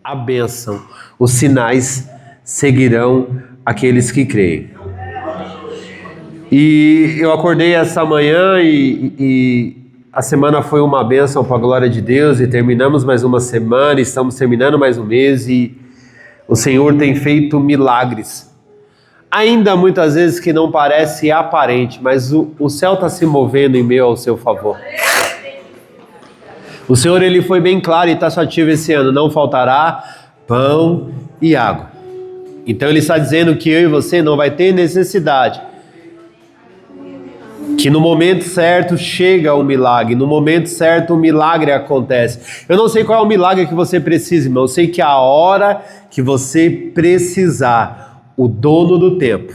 a bênção, os sinais seguirão aqueles que creem. E eu acordei essa manhã e a semana foi uma bênção para a glória de Deus, e terminamos mais uma semana, estamos terminando mais um mês, e o Senhor tem feito milagres. Ainda muitas vezes que não parece aparente, mas o céu está se movendo em meio ao seu favor. O Senhor, Ele foi bem claro e taxativo esse ano: não faltará pão e água. Então Ele está dizendo que eu e você não vai ter necessidade, que no momento certo chega o milagre, no momento certo o milagre acontece. Eu não sei qual é o milagre que você precisa, irmão, eu sei que a hora que você precisar, o dono do tempo.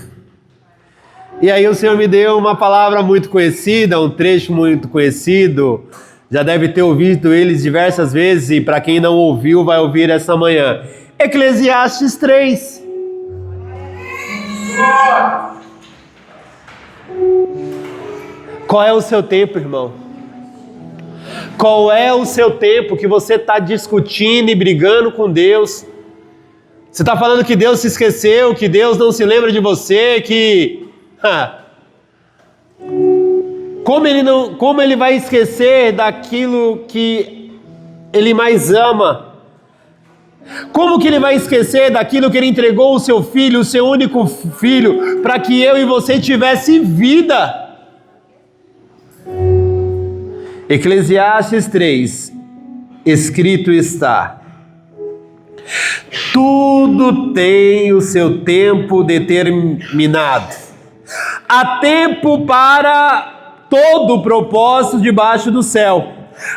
E aí o Senhor me deu uma palavra muito conhecida, um trecho muito conhecido, já deve ter ouvido eles diversas vezes, e para quem não ouviu, vai ouvir essa manhã. Eclesiastes 3. Qual é o seu tempo, irmão? Qual é o seu tempo que você está discutindo e brigando com Deus? Você está falando que Deus se esqueceu, que Deus não se lembra de você, que... Como ele vai esquecer daquilo que Ele mais ama? Como que Ele vai esquecer daquilo que Ele entregou o seu filho, o seu único filho, para que eu e você tivesse vida? Eclesiastes 3, escrito está: tudo tem o seu tempo determinado. Há tempo para todo o propósito debaixo do céu.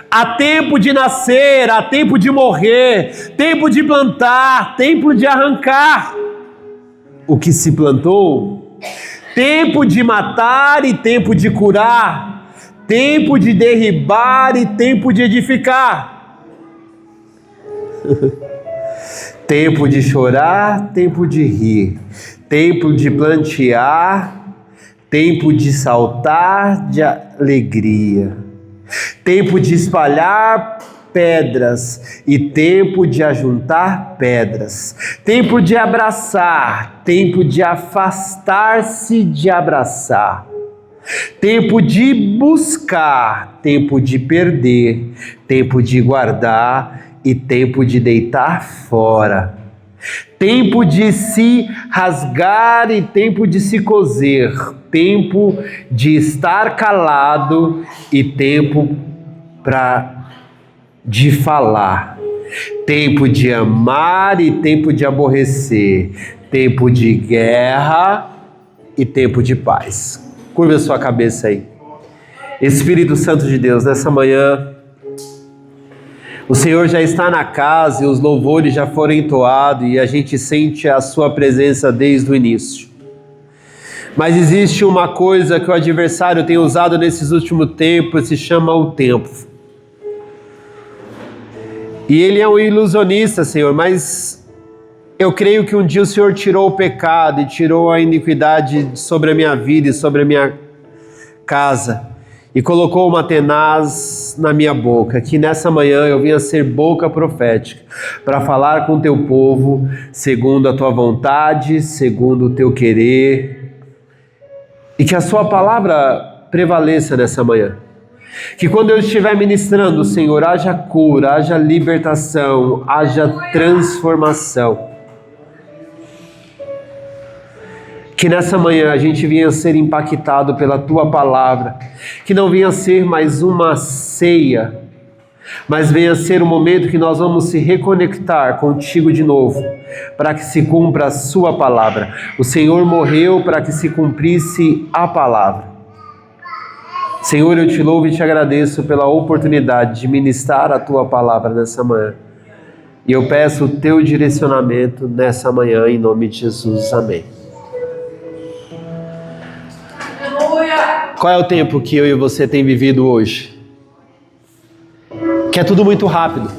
Há tempo de nascer, há tempo de morrer, tempo de plantar, tempo de arrancar o que se plantou, tempo de matar e tempo de curar, tempo de derribar e tempo de edificar. Tempo de chorar, tempo de rir, tempo de plantear, tempo de saltar de alegria, tempo de espalhar pedras e tempo de ajuntar pedras, tempo de abraçar, tempo de afastar-se de abraçar, tempo de buscar, tempo de perder, tempo de guardar e tempo de deitar fora, tempo de se rasgar e tempo de se coser, tempo de estar calado e tempo de falar, tempo de amar e tempo de aborrecer, tempo de guerra e tempo de paz. Curva a sua cabeça aí. Espírito Santo de Deus, nessa manhã, o Senhor já está na casa e os louvores já foram entoados e a gente sente a sua presença desde o início. Mas existe uma coisa que o adversário tem usado nesses últimos tempos, se chama o tempo. E ele é um ilusionista, Senhor, mas eu creio que um dia o Senhor tirou o pecado e tirou a iniquidade sobre a minha vida e sobre a minha casa e colocou uma tenaz na minha boca, que nessa manhã eu vinha ser boca profética para falar com o teu povo segundo a tua vontade, segundo o teu querer, e que a sua palavra prevaleça nessa manhã. Que quando eu estiver ministrando, Senhor, haja cura, haja libertação, haja transformação. Que nessa manhã a gente venha ser impactado pela Tua Palavra, que não venha ser mais uma ceia, mas venha ser um momento que nós vamos se reconectar contigo de novo, para que se cumpra a Sua Palavra. O Senhor morreu para que se cumprisse a Palavra. Senhor, eu te louvo e te agradeço pela oportunidade de ministrar a Tua Palavra nessa manhã. E eu peço o Teu direcionamento nessa manhã, em nome de Jesus. Amém. Qual é o tempo que eu e você tem vivido hoje? Que é tudo muito rápido.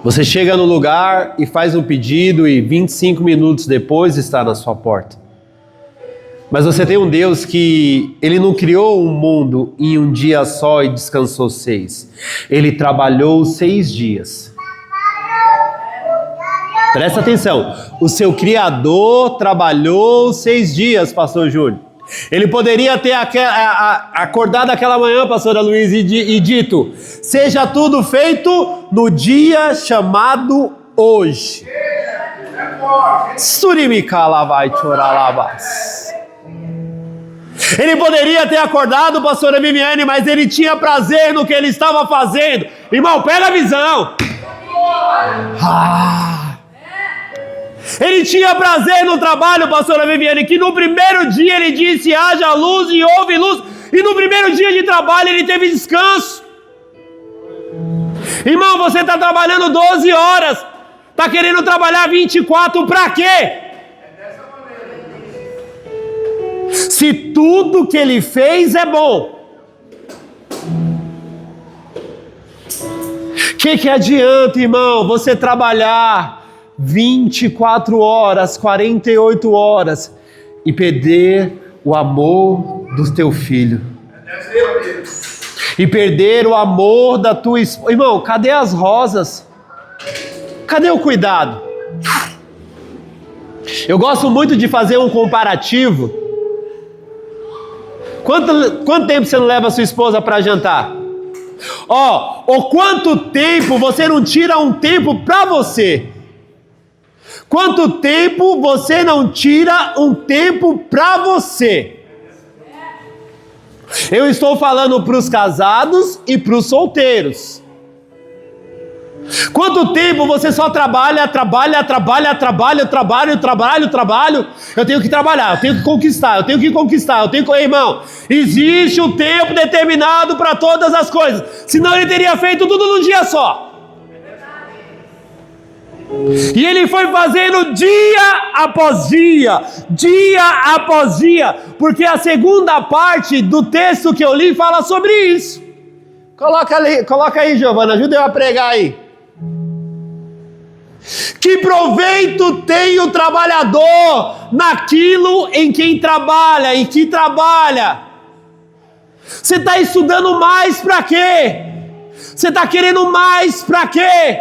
Você chega no lugar e faz um pedido e 25 minutos depois está na sua porta. Mas você tem um Deus que Ele não criou um mundo em um dia só e descansou 6. Ele trabalhou 6 dias. Presta atenção. O seu Criador trabalhou 6 dias, pastor Júlio. Ele poderia ter acordado aquela manhã, pastora Luiz, e dito: seja tudo feito no dia chamado hoje. Ele poderia ter acordado, pastora Viviane, mas ele tinha prazer no que ele estava fazendo. Irmão, pega a visão. Ele tinha prazer no trabalho, pastora Viviane, que no primeiro dia ele disse: haja luz e houve luz. E no primeiro dia de trabalho ele teve descanso. Irmão, você está trabalhando 12 horas. Está querendo trabalhar 24 para quê? Se tudo que ele fez é bom, que adianta, irmão, você trabalhar 24 horas, 48 horas e perder o amor do teu filho? E perder o amor da tua esposa. Irmão, cadê as rosas? Cadê o cuidado? Eu gosto muito de fazer um comparativo. Quanto tempo você não leva a sua esposa para jantar? Ou quanto tempo você não tira um tempo para você? Quanto tempo você não tira um tempo para você? Eu estou falando para os casados e para os solteiros. Quanto tempo você só trabalha? Eu tenho que trabalhar, eu tenho que conquistar. Irmão, existe um tempo determinado para todas as coisas. Senão ele teria feito tudo num dia só. E ele foi fazendo dia após dia, porque a segunda parte do texto que eu li fala sobre isso. Coloca aí, Giovana, ajuda eu a pregar aí. Que proveito tem o trabalhador naquilo em que trabalha? Você está estudando mais para quê? Você está querendo mais para quê?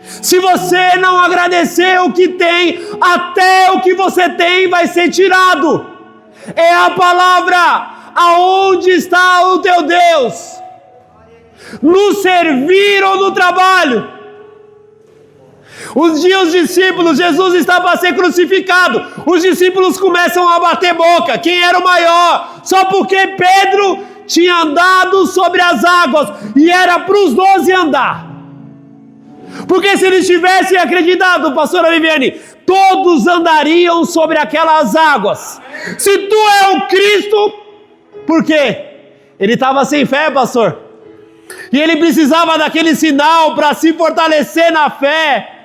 Se você não agradecer o que tem, até o que você tem vai ser tirado. É a palavra. Aonde está o teu Deus? No servir ou no trabalho? Os discípulos, Jesus está para ser crucificado. Os discípulos começam a bater boca. Quem era o maior? Só porque Pedro tinha andado sobre as águas e era para os 12 andar. Porque se eles tivessem acreditado, pastora Viviane, todos andariam sobre aquelas águas. Se tu é o Cristo, por quê? Ele estava sem fé, pastor. E ele precisava daquele sinal para se fortalecer na fé.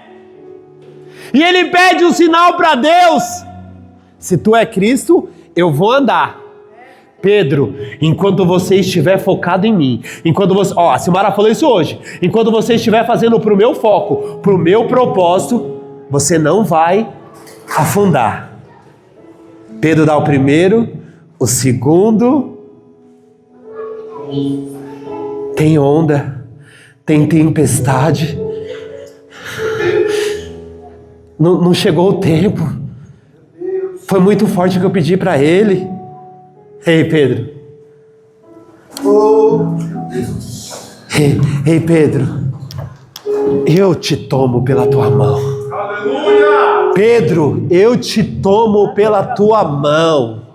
E ele pede um sinal para Deus. Se tu é Cristo, eu vou andar. Pedro, enquanto você estiver focado em mim, a Silmara falou isso hoje, enquanto você estiver fazendo para o meu foco, para o meu propósito, você não vai afundar. Pedro dá o primeiro, o segundo. Tem onda, tem tempestade. Não chegou o tempo. Foi muito forte o que eu pedi para ele. Ei, Pedro. Ei, Pedro. Eu te tomo pela tua mão. Aleluia! Pedro, eu te tomo pela tua mão.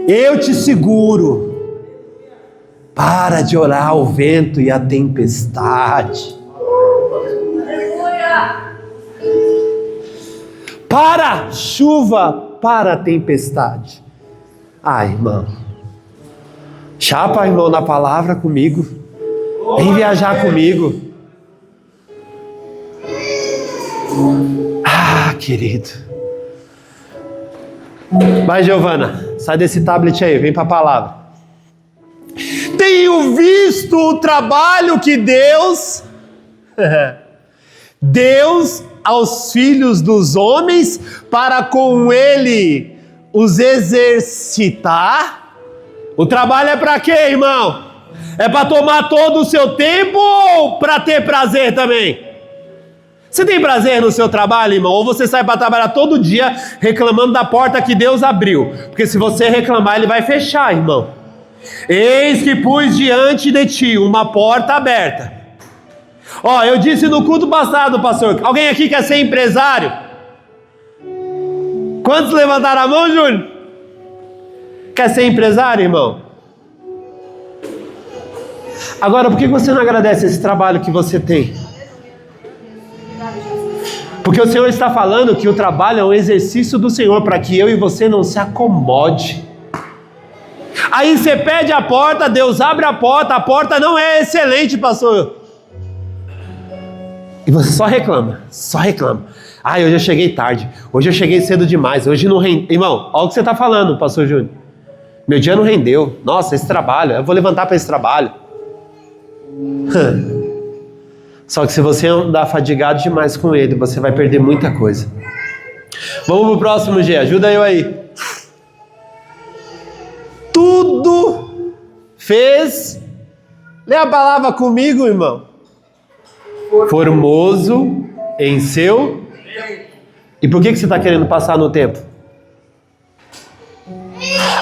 Eu te seguro. Para de orar o vento e a tempestade. Para a chuva, para a tempestade. Irmão. Chapa, irmão, na palavra comigo. Vem viajar comigo. Querido. Vai, Giovana. Sai desse tablet aí, vem para a palavra. Tenho visto o trabalho que Deus aos filhos dos homens para com ele os exercitar. O trabalho é para quê, irmão? É para tomar todo o seu tempo ou para ter prazer também? Você tem prazer no seu trabalho, irmão? Ou você sai para trabalhar todo dia reclamando da porta que Deus abriu? Porque se você reclamar, Ele vai fechar, irmão. Eis que pus diante de ti uma porta aberta. Ó, eu disse no culto passado, pastor, alguém aqui quer ser empresário? Quantos levantaram a mão, Júnior? Quer ser empresário, irmão? Agora, por que você não agradece esse trabalho que você tem? Porque o Senhor está falando que o trabalho é um exercício do Senhor para que eu e você não se acomode. Aí você pede a porta, Deus abre a porta não é excelente, pastor. E você só reclama. Ai, hoje eu cheguei tarde, hoje eu cheguei cedo demais, hoje não rendeu. Irmão, olha o que você está falando, pastor Júnior. Meu dia não rendeu. Nossa, esse trabalho, eu vou levantar para esse trabalho. Só que se você andar fadigado demais com ele, você vai perder muita coisa. Vamos pro próximo, G, ajuda eu aí. Tudo fez, lê a palavra comigo, irmão. Formoso em seu. E por que você está querendo passar no tempo?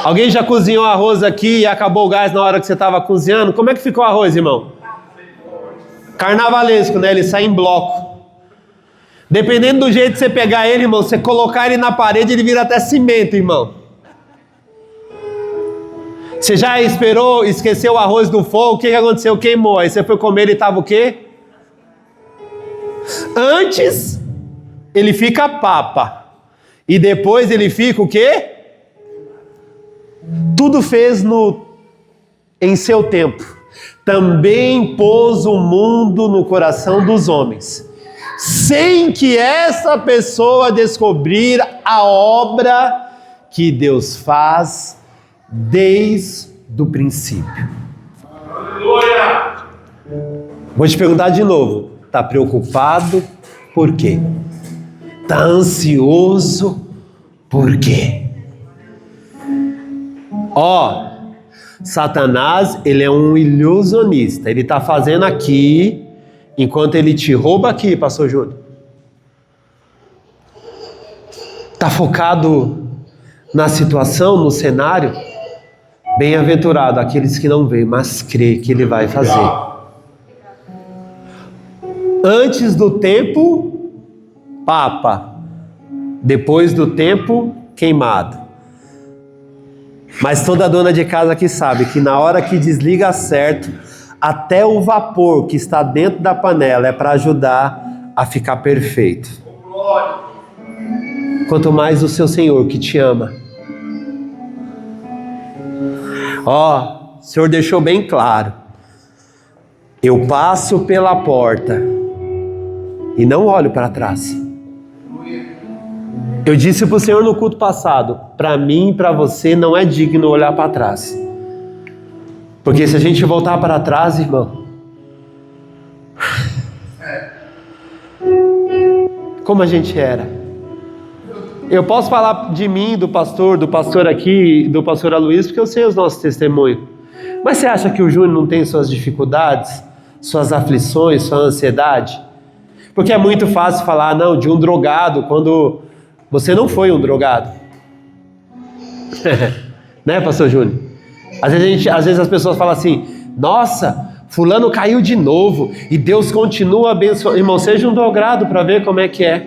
Alguém já cozinhou arroz aqui e acabou o gás na hora que você estava cozinhando? Como é que ficou o arroz, irmão? Carnavalesco, né? Ele sai em bloco. Dependendo do jeito que você pegar ele, irmão, você colocar ele na parede, ele vira até cimento, irmão. Você já esqueceu o arroz do fogo, o que aconteceu? Queimou. Aí você foi comer, ele estava o quê? Antes, ele fica papa. E depois ele fica o quê? Tudo fez em seu tempo. Também pôs o mundo no coração dos homens, sem que essa pessoa descobrir a obra que Deus faz desde o princípio. Aleluia! Vou te perguntar de novo. Está preocupado por quê? Está ansioso por quê? Satanás, ele é um ilusionista. Ele está fazendo aqui, enquanto ele te rouba aqui, pastor Júnior. Está focado na situação, no cenário. Bem-aventurado aqueles que não veem, mas crê que ele vai fazer. Antes do tempo, papa. Depois do tempo, queimado. Mas toda dona de casa aqui sabe que na hora que desliga certo, até o vapor que está dentro da panela é para ajudar a ficar perfeito. Quanto mais o seu Senhor que te ama. O Senhor deixou bem claro. Eu passo pela porta e não olho para trás. Eu disse para o Senhor no culto passado, para mim e para você não é digno olhar para trás. Porque se a gente voltar para trás, irmão, como a gente era. Eu posso falar de mim, do pastor aqui, do pastor Aloysio, porque eu sei os nossos testemunhos. Mas você acha que o Júnior não tem suas dificuldades, suas aflições, sua ansiedade? Porque é muito fácil falar, não, de um drogado, quando você não foi um drogado. Né, pastor Júnior? Às vezes as pessoas falam assim, nossa, fulano caiu de novo, e Deus continua abençoando. Irmão, seja um drogado para ver como é que é.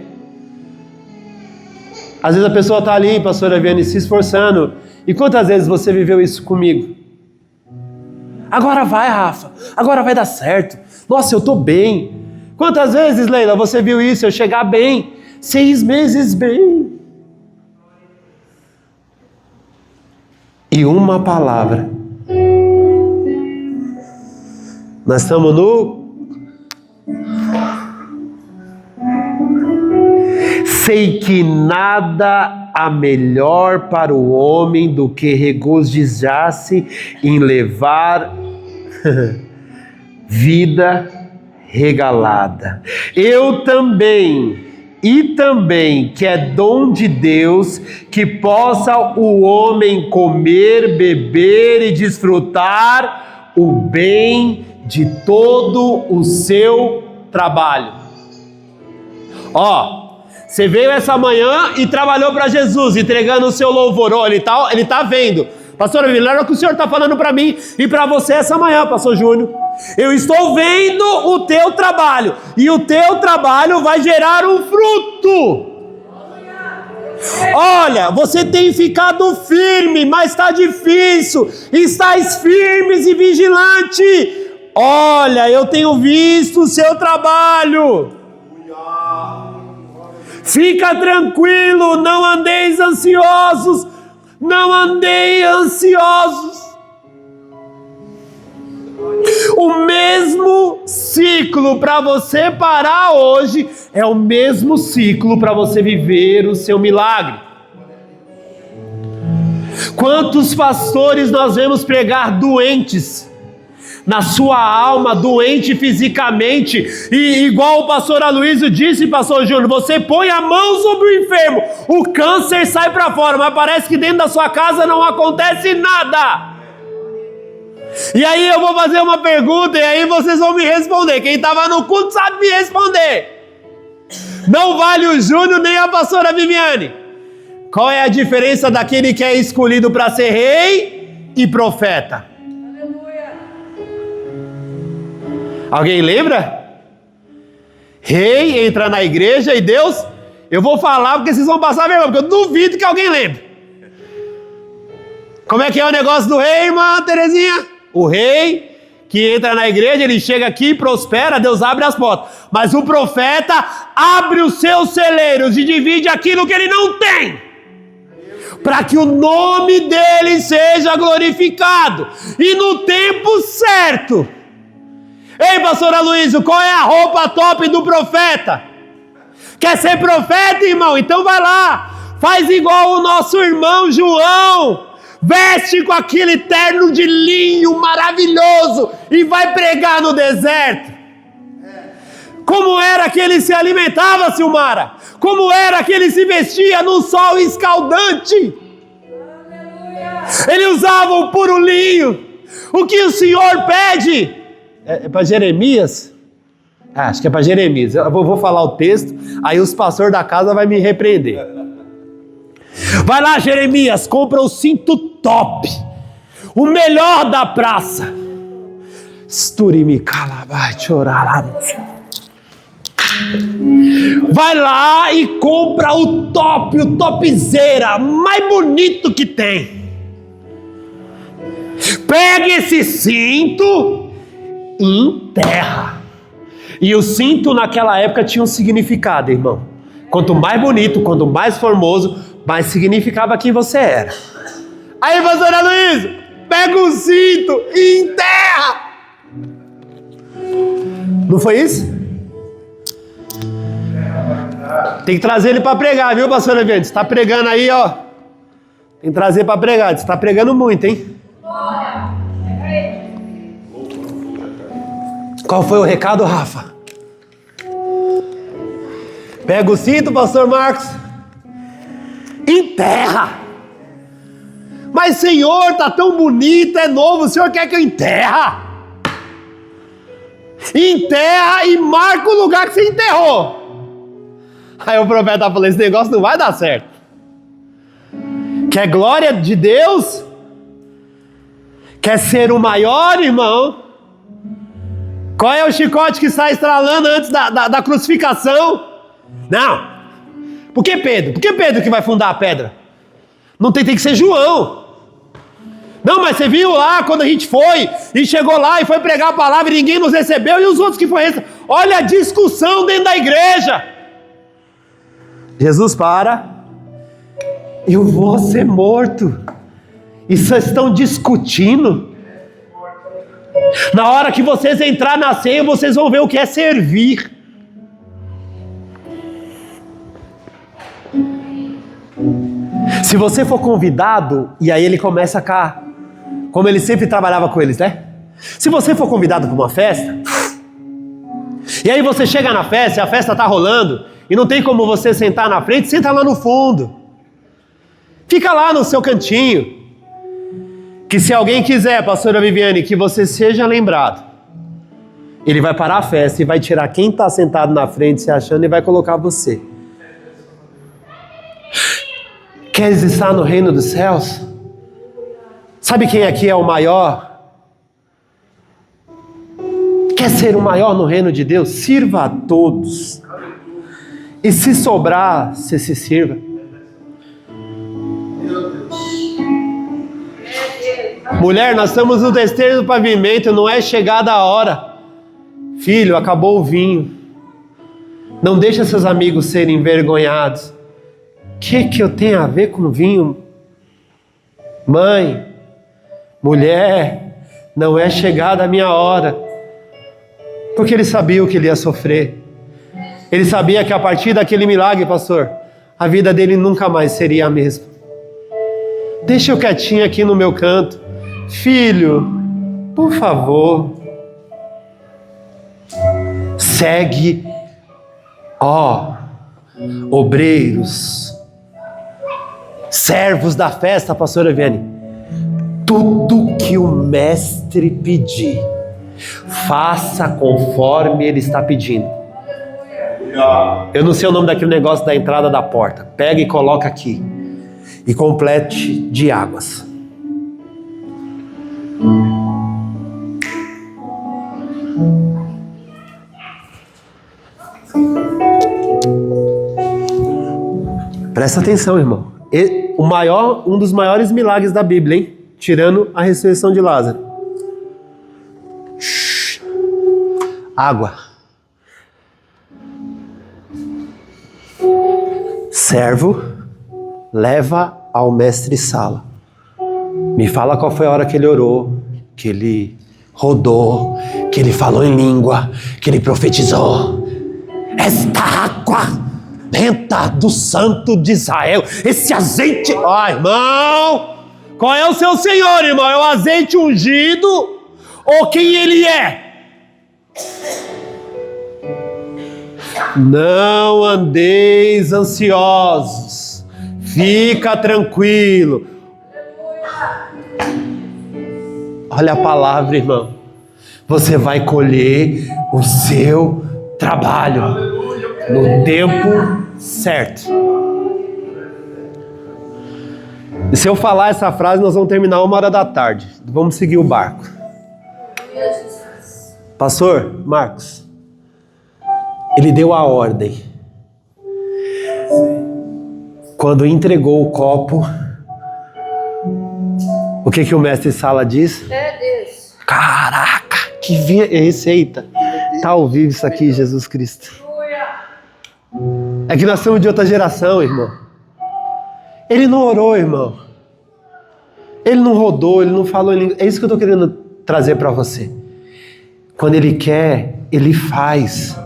Às vezes a pessoa está ali, pastora Viane, se esforçando. E quantas vezes você viveu isso comigo? Agora vai, Rafa. Agora vai dar certo. Nossa, eu estou bem. Quantas vezes, Leila, você viu isso? Eu chegar bem. 6 meses bem. E uma palavra. Nós estamos no... Sei que nada há melhor para o homem do que regozijar-se em levar vida regalada. Eu também, que é dom de Deus, que possa o homem comer, beber e desfrutar o bem de todo o seu trabalho. Você veio essa manhã e trabalhou para Jesus, entregando o seu louvor. Ele tá vendo. Pastor, olha o que o Senhor está falando para mim e para você essa manhã, Pastor Júnior. Eu estou vendo o teu trabalho e o teu trabalho vai gerar um fruto. Olha, você tem ficado firme, mas está difícil. Estais firmes e vigilante. Olha, eu tenho visto o seu trabalho. Fica tranquilo, não andeis ansiosos. Não andei ansiosos. O mesmo ciclo para você parar hoje é o mesmo ciclo para você viver o seu milagre. Quantos pastores nós vemos pregar doentes na sua alma, doente fisicamente, e igual o pastor Aloysio disse, pastor Júnior, você põe a mão sobre o enfermo, o câncer sai para fora, mas parece que dentro da sua casa não acontece nada. E aí eu vou fazer uma pergunta e aí vocês vão me responder. Quem estava no culto sabe me responder. Não vale o Júnior nem a pastora Viviane. Qual é a diferença daquele que é escolhido para ser rei e profeta? Alguém lembra? Rei entra na igreja e Deus... Eu vou falar porque vocês vão passar vergonha, porque eu duvido que alguém lembre. Como é que é o negócio do rei, irmã Terezinha? O rei que entra na igreja, ele chega aqui, prospera, Deus abre as portas. Mas o profeta abre os seus celeiros e divide aquilo que ele não tem, para que o nome dele seja glorificado. E no tempo certo... Ei, pastor Aloysio, qual é a roupa top do profeta? Quer ser profeta, irmão? Então vai lá, faz igual o nosso irmão João, veste com aquele terno de linho maravilhoso e vai pregar no deserto. Como era que ele se alimentava, Silmara? Como era que ele se vestia no sol escaldante? Ele usava o puro linho. O que o Senhor pede? É para Jeremias? Acho que é para Jeremias. Eu vou falar o texto, aí os pastores da casa vão me repreender. Vai lá, Jeremias, compra o cinto top, o melhor da praça. Vai lá e compra o top, o topzera, mais bonito que tem. Pega esse cinto e enterra. E o cinto naquela época tinha um significado, irmão. Quanto mais bonito, quanto mais formoso, mais significava quem você era. Aí, pastor Aloysio, pega o cinto e enterra. Não foi isso? Tem que trazer ele para pregar, viu, pastor Aloysio? Você está pregando aí, ó. Tem que trazer para pregar. Você está pregando muito, hein? Qual foi o recado, Rafa? Pega o cinto, pastor Marcos. Enterra. Mas, Senhor, tá tão bonito, é novo, o Senhor quer que eu enterra? Enterra e marca o lugar que você enterrou. Aí o profeta falou, esse negócio não vai dar certo. Quer glória de Deus? Quer ser o maior, irmão? Qual é o chicote que sai estralando antes da crucificação? Não. Por que Pedro? Por que Pedro que vai fundar a pedra? Não tem que ser João. Não, mas você viu lá quando a gente foi e chegou lá e foi pregar a palavra e ninguém nos recebeu e os outros que foram... Olha a discussão dentro da igreja. Jesus para. Eu vou ser morto. E vocês estão discutindo. Na hora que vocês entrar na ceia, vocês vão ver o que é servir. Se você for convidado, e aí ele começa a cá, como ele sempre trabalhava com eles, né? Se você for convidado para uma festa, e aí você chega na festa, e a festa está rolando, e não tem como você sentar na frente, senta lá no fundo. Fica lá no seu cantinho. Que se alguém quiser, pastora Viviane, que você seja lembrado, Ele vai parar a festa e vai tirar quem está sentado na frente se achando e vai colocar você. Queres estar no reino dos céus? Sabe quem aqui é o maior? Quer ser o maior no reino de Deus? Sirva a todos. E se sobrar, você se sirva. Mulher, nós estamos no terceiro pavimento, não é chegada a hora. Filho, acabou o vinho. Não deixa seus amigos serem envergonhados. O que eu tenho a ver com vinho? Mãe, mulher, não é chegada a minha hora. Porque ele sabia o que ele ia sofrer. Ele sabia que a partir daquele milagre, pastor, a vida dele nunca mais seria a mesma. Deixa eu quietinho aqui no meu canto. Filho, por favor, segue, obreiros, servos da festa, pastora Viane, tudo que o mestre pedir, faça conforme ele está pedindo. Eu não sei o nome daquele negócio da entrada da porta. Pega e coloca aqui e complete de águas. Presta atenção, irmão. Um dos maiores milagres da Bíblia, hein? Tirando a ressurreição de Lázaro. Água. Servo leva ao mestre Sala. Me fala qual foi a hora que ele orou, que ele rodou, que ele falou em língua, que ele profetizou. Esta água benta do Santo de Israel, esse azeite... irmão, qual é o seu Senhor, irmão? É o azeite ungido ou quem ele é? Não andeis ansiosos, fica tranquilo. Olha a palavra, irmão. Você vai colher o seu trabalho no tempo certo. E se eu falar essa frase, nós vamos terminar 13h. Vamos seguir o barco. Pastor Marcos, ele deu a ordem. Quando entregou o copo, o que o mestre Sala diz? É Deus. Caraca, que vinha esse, eita. Tá ao vivo isso aqui, Jesus Cristo. É que nós somos de outra geração, irmão. Ele não orou, irmão. Ele não rodou, ele não falou em língua. É isso que eu estou querendo trazer para você. Quando ele quer, ele faz.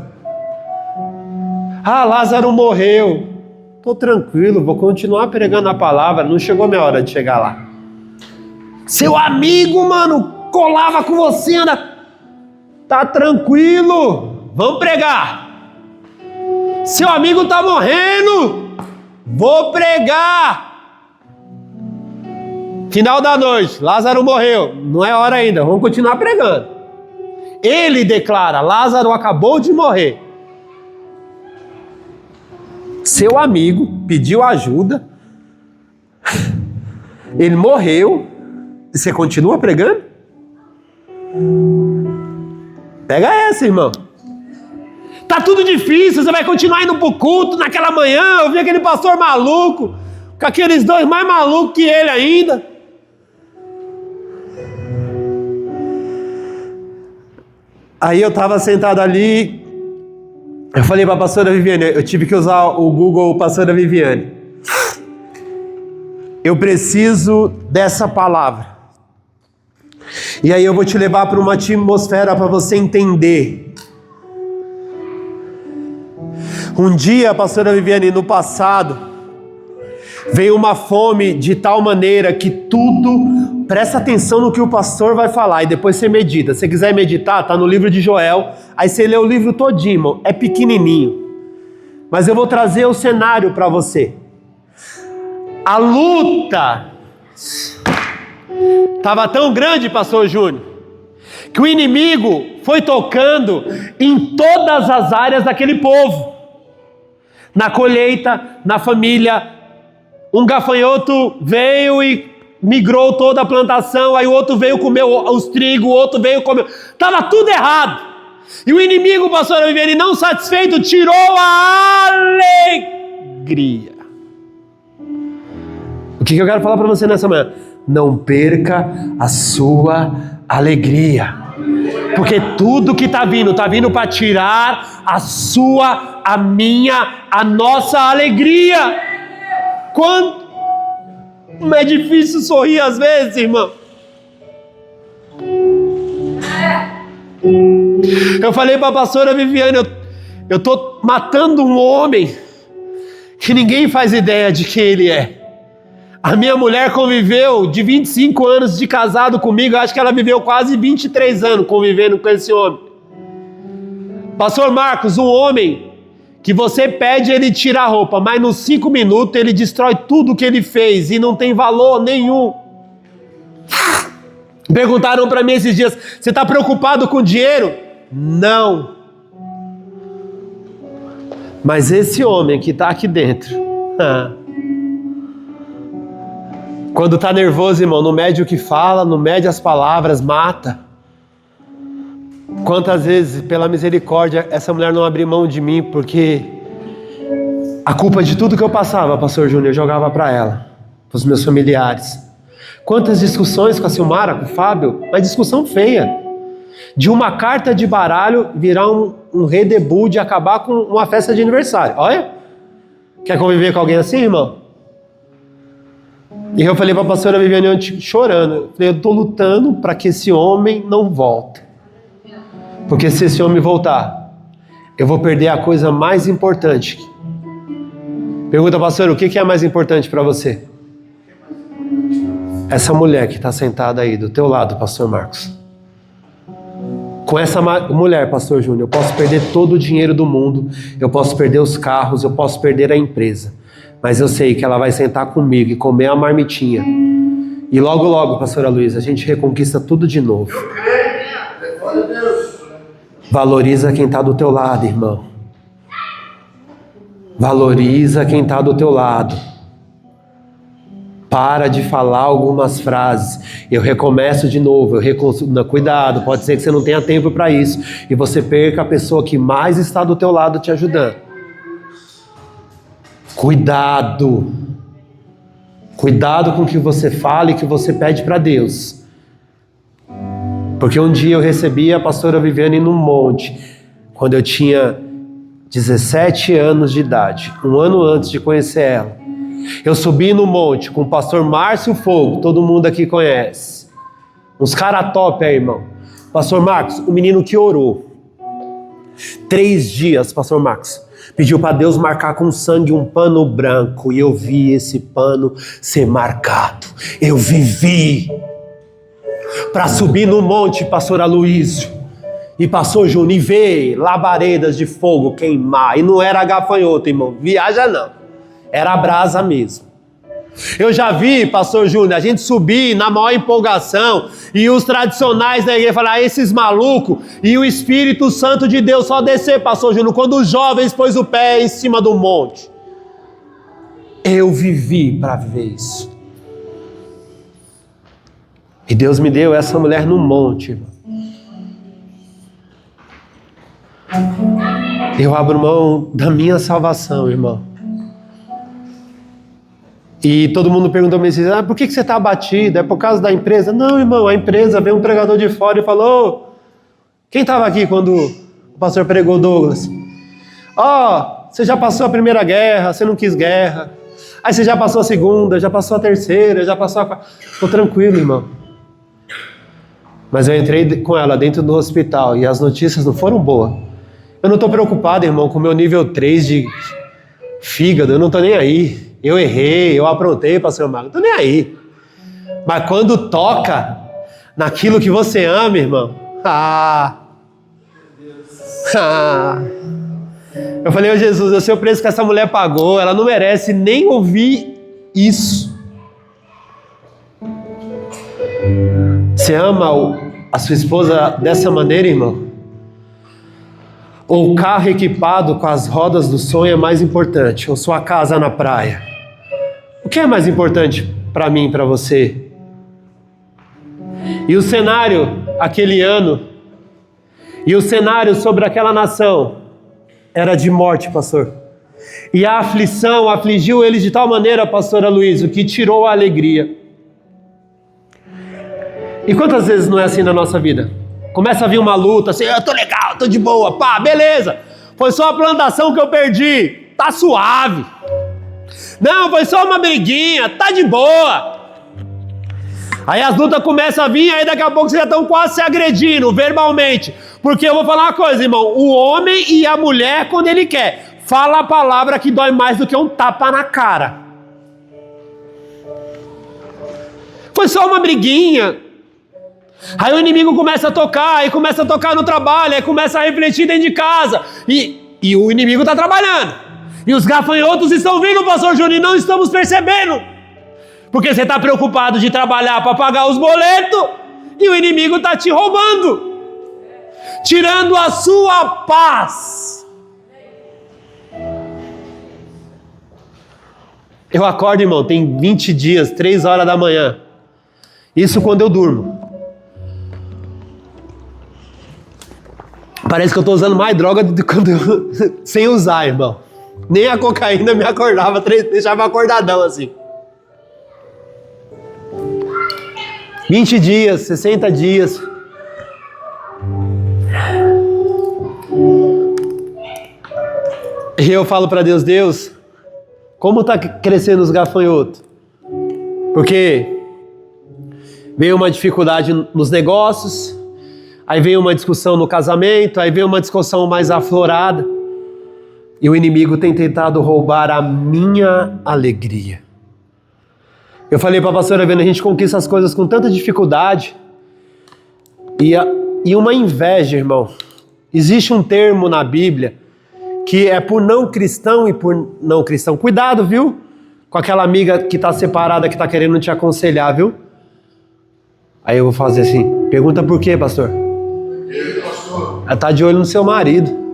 Lázaro morreu. Estou tranquilo, vou continuar pregando a palavra. Não chegou minha hora de chegar lá. Seu amigo, mano, colava com você, anda. Tá tranquilo, vamos pregar. Seu amigo tá morrendo, vou pregar. Final da noite, Lázaro morreu, não é hora ainda, vamos continuar pregando. Ele declara, Lázaro acabou de morrer. Seu amigo pediu ajuda, ele morreu, e você continua pregando? Pega essa, irmão. Tá tudo difícil, você vai continuar indo pro culto naquela manhã, eu vi aquele pastor maluco, com aqueles dois mais malucos que ele ainda. Aí eu tava sentado ali, eu falei pra pastora Viviane, eu tive que usar o Google pastora Viviane. Eu preciso dessa palavra. E aí eu vou te levar para uma atmosfera para você entender. Um dia, pastora Viviane, no passado, veio uma fome de tal maneira que tudo... Presta atenção no que o pastor vai falar e depois você medita. Se você quiser meditar, tá no livro de Joel. Aí você lê o livro todinho, irmão. É pequenininho. Mas eu vou trazer o cenário para você. A luta estava tão grande, pastor Júnior, que o inimigo foi tocando em todas as áreas daquele povo. Na colheita, na família. Um gafanhoto veio e migrou toda a plantação, aí o outro veio comer os trigos, o outro veio comer... Estava tudo errado. E o inimigo, pastor Viviane, não satisfeito, tirou a alegria. O que eu quero falar para você nessa manhã? Não perca a sua alegria. Porque tudo que está vindo para tirar a sua, a minha, a nossa alegria. Como é difícil sorrir às vezes, irmão. Eu falei para a pastora Viviane, eu estou matando um homem que ninguém faz ideia de quem ele é. A minha mulher conviveu de 25 anos de casado comigo, acho que ela viveu quase 23 anos convivendo com esse homem. Pastor Marcos, um homem que você pede, ele tira a roupa, mas nos 5 minutos ele destrói tudo que ele fez e não tem valor nenhum. Perguntaram para mim esses dias, você está preocupado com dinheiro? Não. Mas esse homem que está aqui dentro, quando está nervoso, irmão, não mede o que fala, não mede as palavras, mata. Quantas vezes, pela misericórdia, essa mulher não abriu mão de mim, porque a culpa de tudo que eu passava, pastor Júnior, eu jogava para ela, para os meus familiares. Quantas discussões com a Silmara, com o Fábio, mas discussão feia. De uma carta de baralho virar um redebu, de acabar com uma festa de aniversário. Olha, quer conviver com alguém assim, irmão? E eu falei para a pastora Viviane ontem, chorando, eu falei, eu estou lutando para que esse homem não volte. Porque se esse homem voltar, eu vou perder a coisa mais importante. Pergunta, pastor, o que é mais importante para você? Essa mulher que está sentada aí do teu lado, pastor Marcos. Com essa mulher, pastor Júnior, eu posso perder todo o dinheiro do mundo, eu posso perder os carros, eu posso perder a empresa. Mas eu sei que ela vai sentar comigo e comer a marmitinha. E logo, logo, pastora Luísa, a gente reconquista tudo de novo. Valoriza quem está do teu lado, irmão. Valoriza quem está do teu lado. Para de falar algumas frases. Eu recomeço de novo. Cuidado, pode ser que você não tenha tempo para isso. E você perca a pessoa que mais está do teu lado te ajudando. Cuidado. Cuidado com o que você fala e que você pede para Deus. Porque um dia eu recebi a pastora Viviane num monte, quando eu tinha 17 anos de idade, um ano antes de conhecer ela. Eu subi no monte com o pastor Márcio Fogo, todo mundo aqui conhece. Uns caras top aí, irmão. Pastor Marcos, o menino que orou 3 dias, pastor Marcos, pediu para Deus marcar com sangue um pano branco, e eu vi esse pano ser marcado. Eu vivi para subir no monte, pastor Aloísio e pastor Júnior, e ver labaredas de fogo queimar. E não era gafanhoto, irmão, viaja não, era brasa mesmo. Eu já vi, pastor Júnior, a gente subir na maior empolgação e os tradicionais da igreja falar, esses malucos, e o Espírito Santo de Deus só descer, pastor Júnior, quando os jovens pôs o pé em cima do monte. Eu vivi para ver isso. E Deus me deu essa mulher no monte, irmão. Eu abro mão da minha salvação, irmão. E todo mundo perguntou me assim, por que você está abatido? É por causa da empresa? Não, irmão, a empresa veio um pregador de fora e falou, quem estava aqui quando o pastor pregou, Douglas? Você já passou a primeira guerra, você não quis guerra. Aí você já passou a segunda, já passou a terceira, já passou a quarta. Estou tranquilo, irmão. Mas eu entrei com ela dentro do hospital e as notícias não foram boas. Eu não estou preocupado, irmão, com o meu nível 3 de fígado, eu não estou nem aí. Eu errei, eu aprontei, pastor Marcos, não estou nem aí. Mas quando toca naquilo que você ama, irmão, eu falei, ô Jesus, eu sei o preço que essa mulher pagou, ela não merece nem ouvir isso. Você ama a sua esposa dessa maneira, irmão? Ou o carro equipado com as rodas do sonho é mais importante? Ou sua casa na praia? O que é mais importante para mim e para você? E o cenário aquele ano, e o cenário sobre aquela nação era de morte, pastor. E a aflição afligiu eles de tal maneira, pastor Aloysio, que tirou a alegria. E quantas vezes não é assim na nossa vida? Começa a vir uma luta, assim, eu tô legal, tô de boa, pá, beleza. Foi só a plantação que eu perdi, tá suave. Não, foi só uma briguinha, tá de boa. Aí as lutas começam a vir, aí daqui a pouco vocês já estão quase se agredindo, verbalmente. Porque eu vou falar uma coisa, irmão, o homem e a mulher, quando ele quer, fala a palavra que dói mais do que um tapa na cara. Foi só uma briguinha. Aí o inimigo começa a tocar, aí começa a tocar no trabalho, aí começa a refletir dentro de casa. E o inimigo está trabalhando. E os gafanhotos estão vindo, pastor Júnior, e não estamos percebendo. Porque você está preocupado de trabalhar para pagar os boletos, e o inimigo está te roubando, tirando a sua paz. Eu acordo, irmão, tem 20 dias, 3 horas da manhã. Isso quando eu durmo. Parece que eu estou usando mais droga do que quando eu... sem usar, irmão. Nem a cocaína me acordava, deixava acordadão assim. 20 dias, 60 dias. E eu falo para Deus, Deus, como está crescendo os gafanhotos? Porque veio uma dificuldade nos negócios, aí veio uma discussão no casamento, aí veio uma discussão mais aflorada, e o inimigo tem tentado roubar a minha alegria. Eu falei para a pastora Vena, a gente conquista as coisas com tanta dificuldade, e uma inveja, irmão. Existe um termo na Bíblia, que é por não cristão e por não cristão. Cuidado, viu? Com aquela amiga que está separada, que está querendo te aconselhar, viu? Aí eu vou fazer assim, pergunta por quê, pastor? Ela está de olho no seu marido.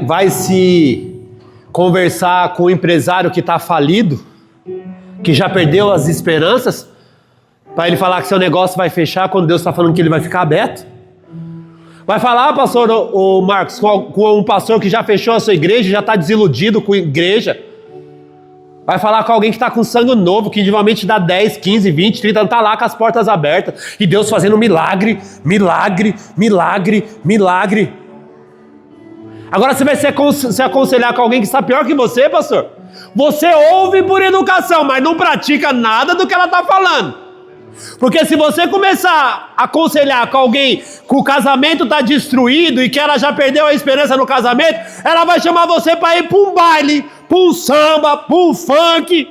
Vai se conversar com o empresário que está falido, que já perdeu as esperanças, para ele falar que seu negócio vai fechar quando Deus está falando que ele vai ficar aberto? Vai falar, pastor o Marcos, com um pastor que já fechou a sua igreja, já está desiludido com a igreja? Vai falar com alguém que está com sangue novo, que individualmente dá 10, 15, 20, 30, não está lá com as portas abertas, e Deus fazendo milagre, milagre, milagre, milagre. Agora você vai se aconselhar com alguém que está pior que você, pastor? Você ouve por educação, mas não pratica nada do que ela está falando. Porque se você começar a aconselhar com alguém que o casamento está destruído e que ela já perdeu a esperança no casamento, ela vai chamar você para ir para um baile, para um samba, para um funk.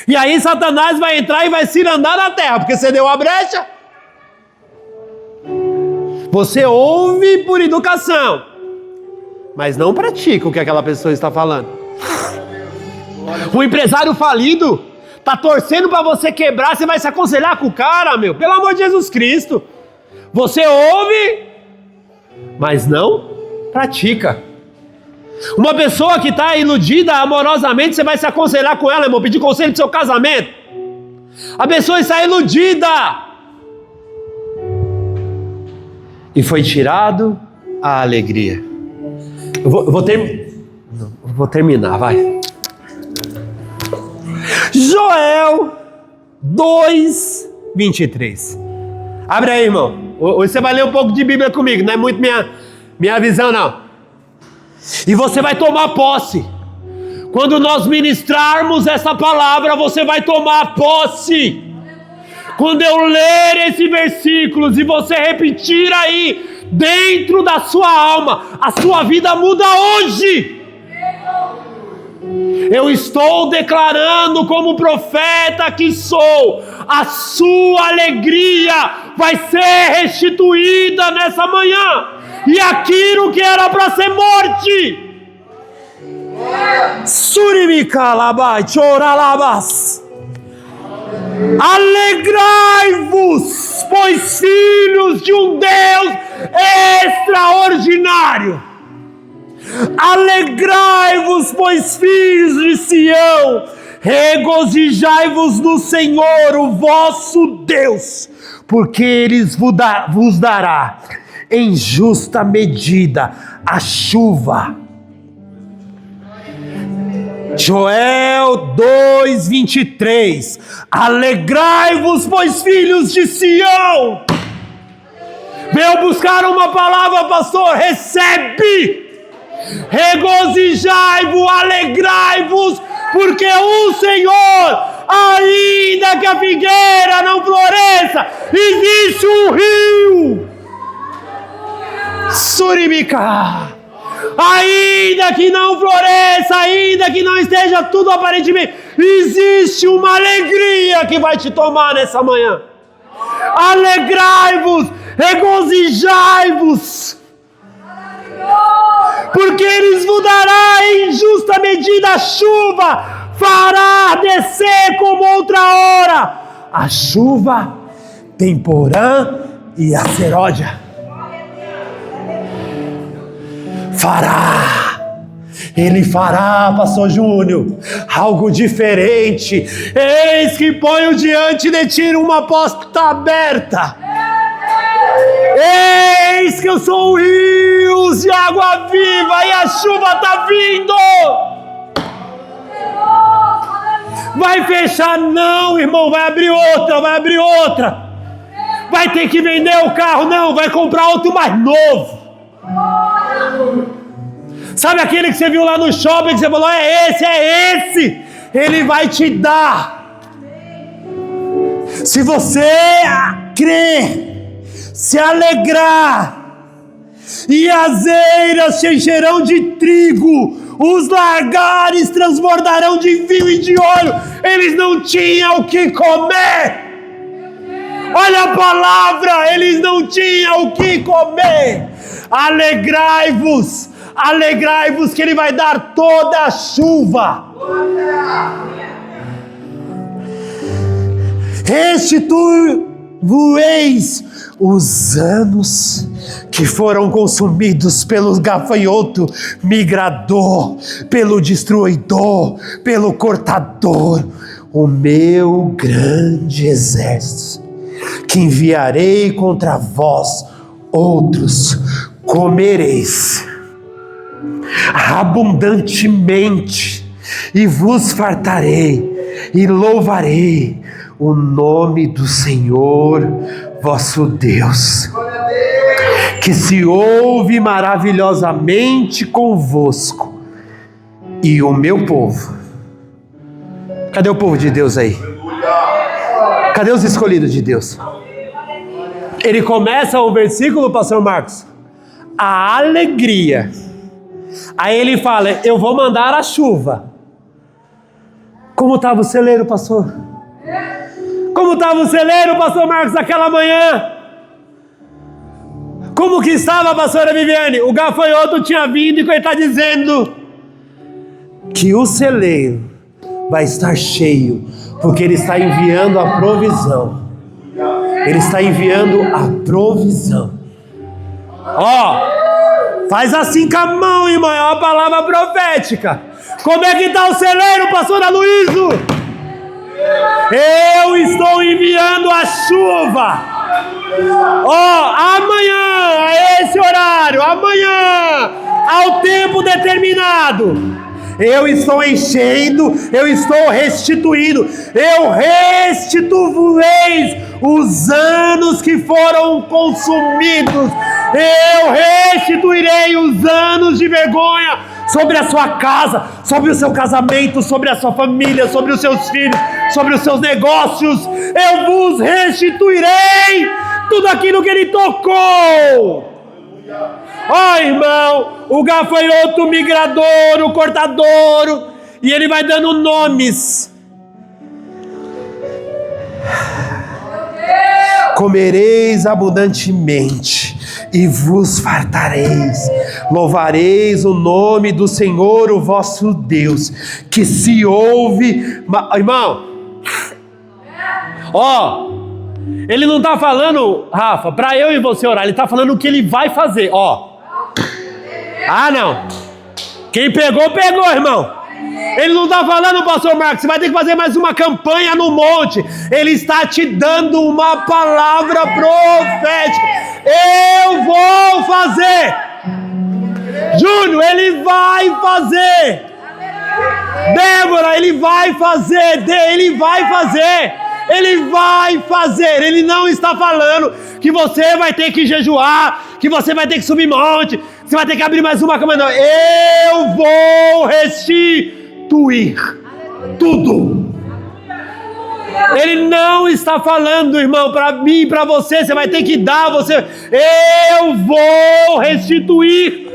E aí Satanás vai entrar e vai se andar na terra, porque você deu a brecha. Você ouve por educação, mas não pratica o que aquela pessoa está falando. O empresário falido tá torcendo para você quebrar, você vai se aconselhar com o cara, meu? Pelo amor de Jesus Cristo. Você ouve, mas não pratica. Uma pessoa que está iludida amorosamente, você vai se aconselhar com ela, irmão, pedir conselho do seu casamento. A pessoa está iludida. E foi tirado a alegria. Eu vou terminar, vai. Joel 2, 23. Abre aí, irmão. Hoje você vai ler um pouco de Bíblia comigo, não é muito minha visão, não. E você vai tomar posse. Quando nós ministrarmos essa palavra, você vai tomar posse. Quando eu ler esses versículos e você repetir aí, dentro da sua alma, a sua vida muda hoje. Eu estou declarando como profeta que sou, a sua alegria vai ser restituída nessa manhã, e aquilo que era para ser morte, Alegrai-vos, pois filhos de um Deus extraordinário. Alegrai-vos, pois filhos de Sião, regozijai-vos no Senhor, o vosso Deus, porque Ele vos dará em justa medida a chuva. Joel 2:23. Alegrai-vos, pois filhos de Sião. Veio buscar uma palavra, pastor, recebe. Regozijai-vos, alegrai-vos, porque o Senhor, ainda que a figueira não floresça, existe um rio. Surimica. Ainda que não floresça, ainda que não esteja tudo aparentemente, existe uma alegria que vai te tomar nessa manhã. Alegrai-vos, regozijai-vos, porque Ele vos dará em justa medida a chuva, fará descer como outra hora a chuva temporã e a seródia. Ele fará, pastor Júnior, algo diferente. Eis que ponho diante de ti uma porta aberta. Eis que eu sou rios de água viva e a chuva está vindo. Vai fechar não, irmão, vai abrir outra. Vai ter que vender o carro, não, vai comprar outro mais novo. Sabe aquele que você viu lá no shopping, que você falou, é esse, Ele vai te dar. Se você crer, se alegrar, e as eiras se encherão de trigo, os lagares transbordarão de vinho e de óleo. Eles não tinham o que comer. Olha a palavra, eles não tinham o que comer. Alegrai-vos, que Ele vai dar toda a chuva. Restitui-vos os anos que foram consumidos pelo gafanhoto migrador, pelo destruidor, pelo cortador, o meu grande exército, que enviarei contra vós, outros comereis abundantemente, e vos fartarei, e louvarei o nome do Senhor vosso Deus, que se ouve maravilhosamente convosco, e o meu povo. Cadê o povo de Deus aí? Cadê os escolhidos de Deus? Ele começa o versículo, pastor Marcos, a alegria. Aí ele fala, eu vou mandar a chuva. Como estava o celeiro, pastor? Como estava o celeiro, pastor Marcos, naquela manhã? Como que estava a pastora Viviane? O gafanhoto tinha vindo e ele está dizendo que o celeiro vai estar cheio, porque Ele está enviando a provisão. Ele está enviando a provisão. Faz assim com a mão, irmão, é uma palavra profética. Como é que está o celeiro, pastor Aloysio? Eu estou enviando a chuva. Amanhã, a esse horário, amanhã, ao tempo determinado, eu estou enchendo, eu estou restituindo, eu restituirei os anos que foram consumidos, eu restituirei os anos de vergonha sobre a sua casa, sobre o seu casamento, sobre a sua família, sobre os seus filhos, sobre os seus negócios. Eu vos restituirei tudo aquilo que Ele tocou. Irmão, o gafanhoto, o migrador, o cortador, e ele vai dando nomes. Comereis abundantemente e vos fartareis, louvareis o nome do Senhor, o vosso Deus, que se ouve, irmão, Ó, ele não está falando, Rafa, para eu e você orar, ele está falando o que ele vai fazer, ó. Ah, não. Quem pegou, pegou, irmão. Ele não está falando, pastor Marcos, você vai ter que fazer mais uma campanha no monte. Ele está te dando uma palavra profética. Eu vou fazer. Júnior, ele vai fazer. Débora, ele vai fazer. Ele vai fazer. Ele vai fazer. Ele não está falando que você vai ter que jejuar, que você vai ter que subir monte, que você vai ter que abrir mais uma cama. Não. Eu vou restituir tudo. Ele não está falando, irmão, para mim e para você. Você vai ter que dar. Eu vou restituir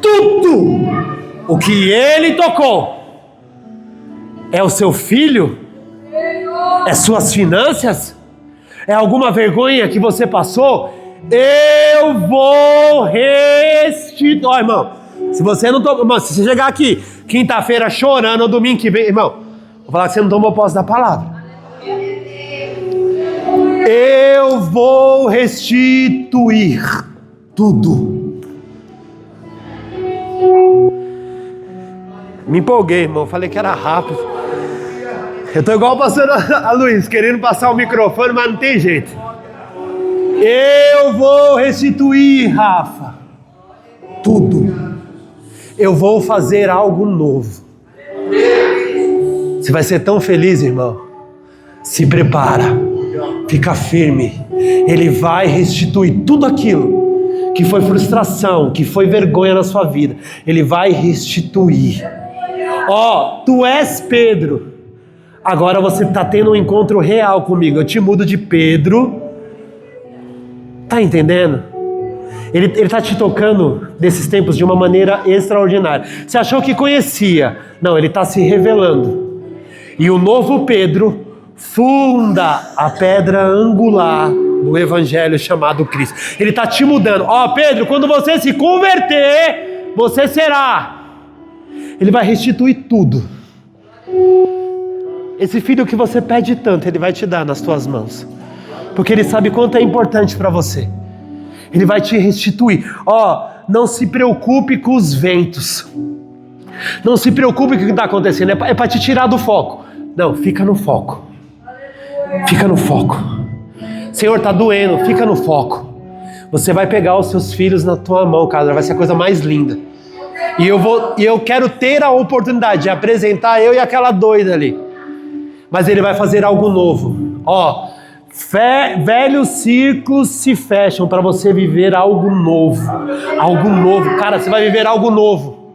tudo o que ele tocou. É o seu filho? É suas finanças? É alguma vergonha que você passou? Eu vou restituir. Ó, irmão, se você não tomou, irmão, se você chegar aqui quinta-feira chorando ou domingo que vem, irmão, vou falar que você não tomou posse da palavra. Eu vou restituir tudo. Me empolguei, irmão. Falei que era rápido. Eu tô igual o pastor Luiz, querendo passar o microfone, mas não tem jeito. Eu vou restituir, Rafa, tudo. Eu vou fazer algo novo. Você vai ser tão feliz, irmão. Se prepara. Fica firme. Ele vai restituir tudo aquilo que foi frustração, que foi vergonha na sua vida. Ele vai restituir. Ó, tu és Pedro. Agora você está tendo um encontro real comigo. Eu te mudo de Pedro. Tá entendendo? Ele está te tocando nesses tempos de uma maneira extraordinária. Você achou que conhecia. Não, ele está se revelando. E o novo Pedro funda a pedra angular do evangelho chamado Cristo. Ele está te mudando. Ó, Pedro, quando você se converter, você será. Ele vai restituir tudo. Esse filho que você pede tanto, ele vai te dar nas tuas mãos. Porque ele sabe quanto é importante para você. Ele vai te restituir. Ó, não se preocupe com os ventos. Não se preocupe com o que está acontecendo. É para te tirar do foco. Não, fica no foco. Fica no foco. Senhor, está doendo, fica no foco. Você vai pegar os seus filhos na tua mão, cara. Vai ser a coisa mais linda. E eu quero ter a oportunidade de apresentar eu e aquela doida ali. Mas ele vai fazer algo novo. Ó, velhos ciclos se fecham para você viver algo novo. Algo novo. Cara, você vai viver algo novo.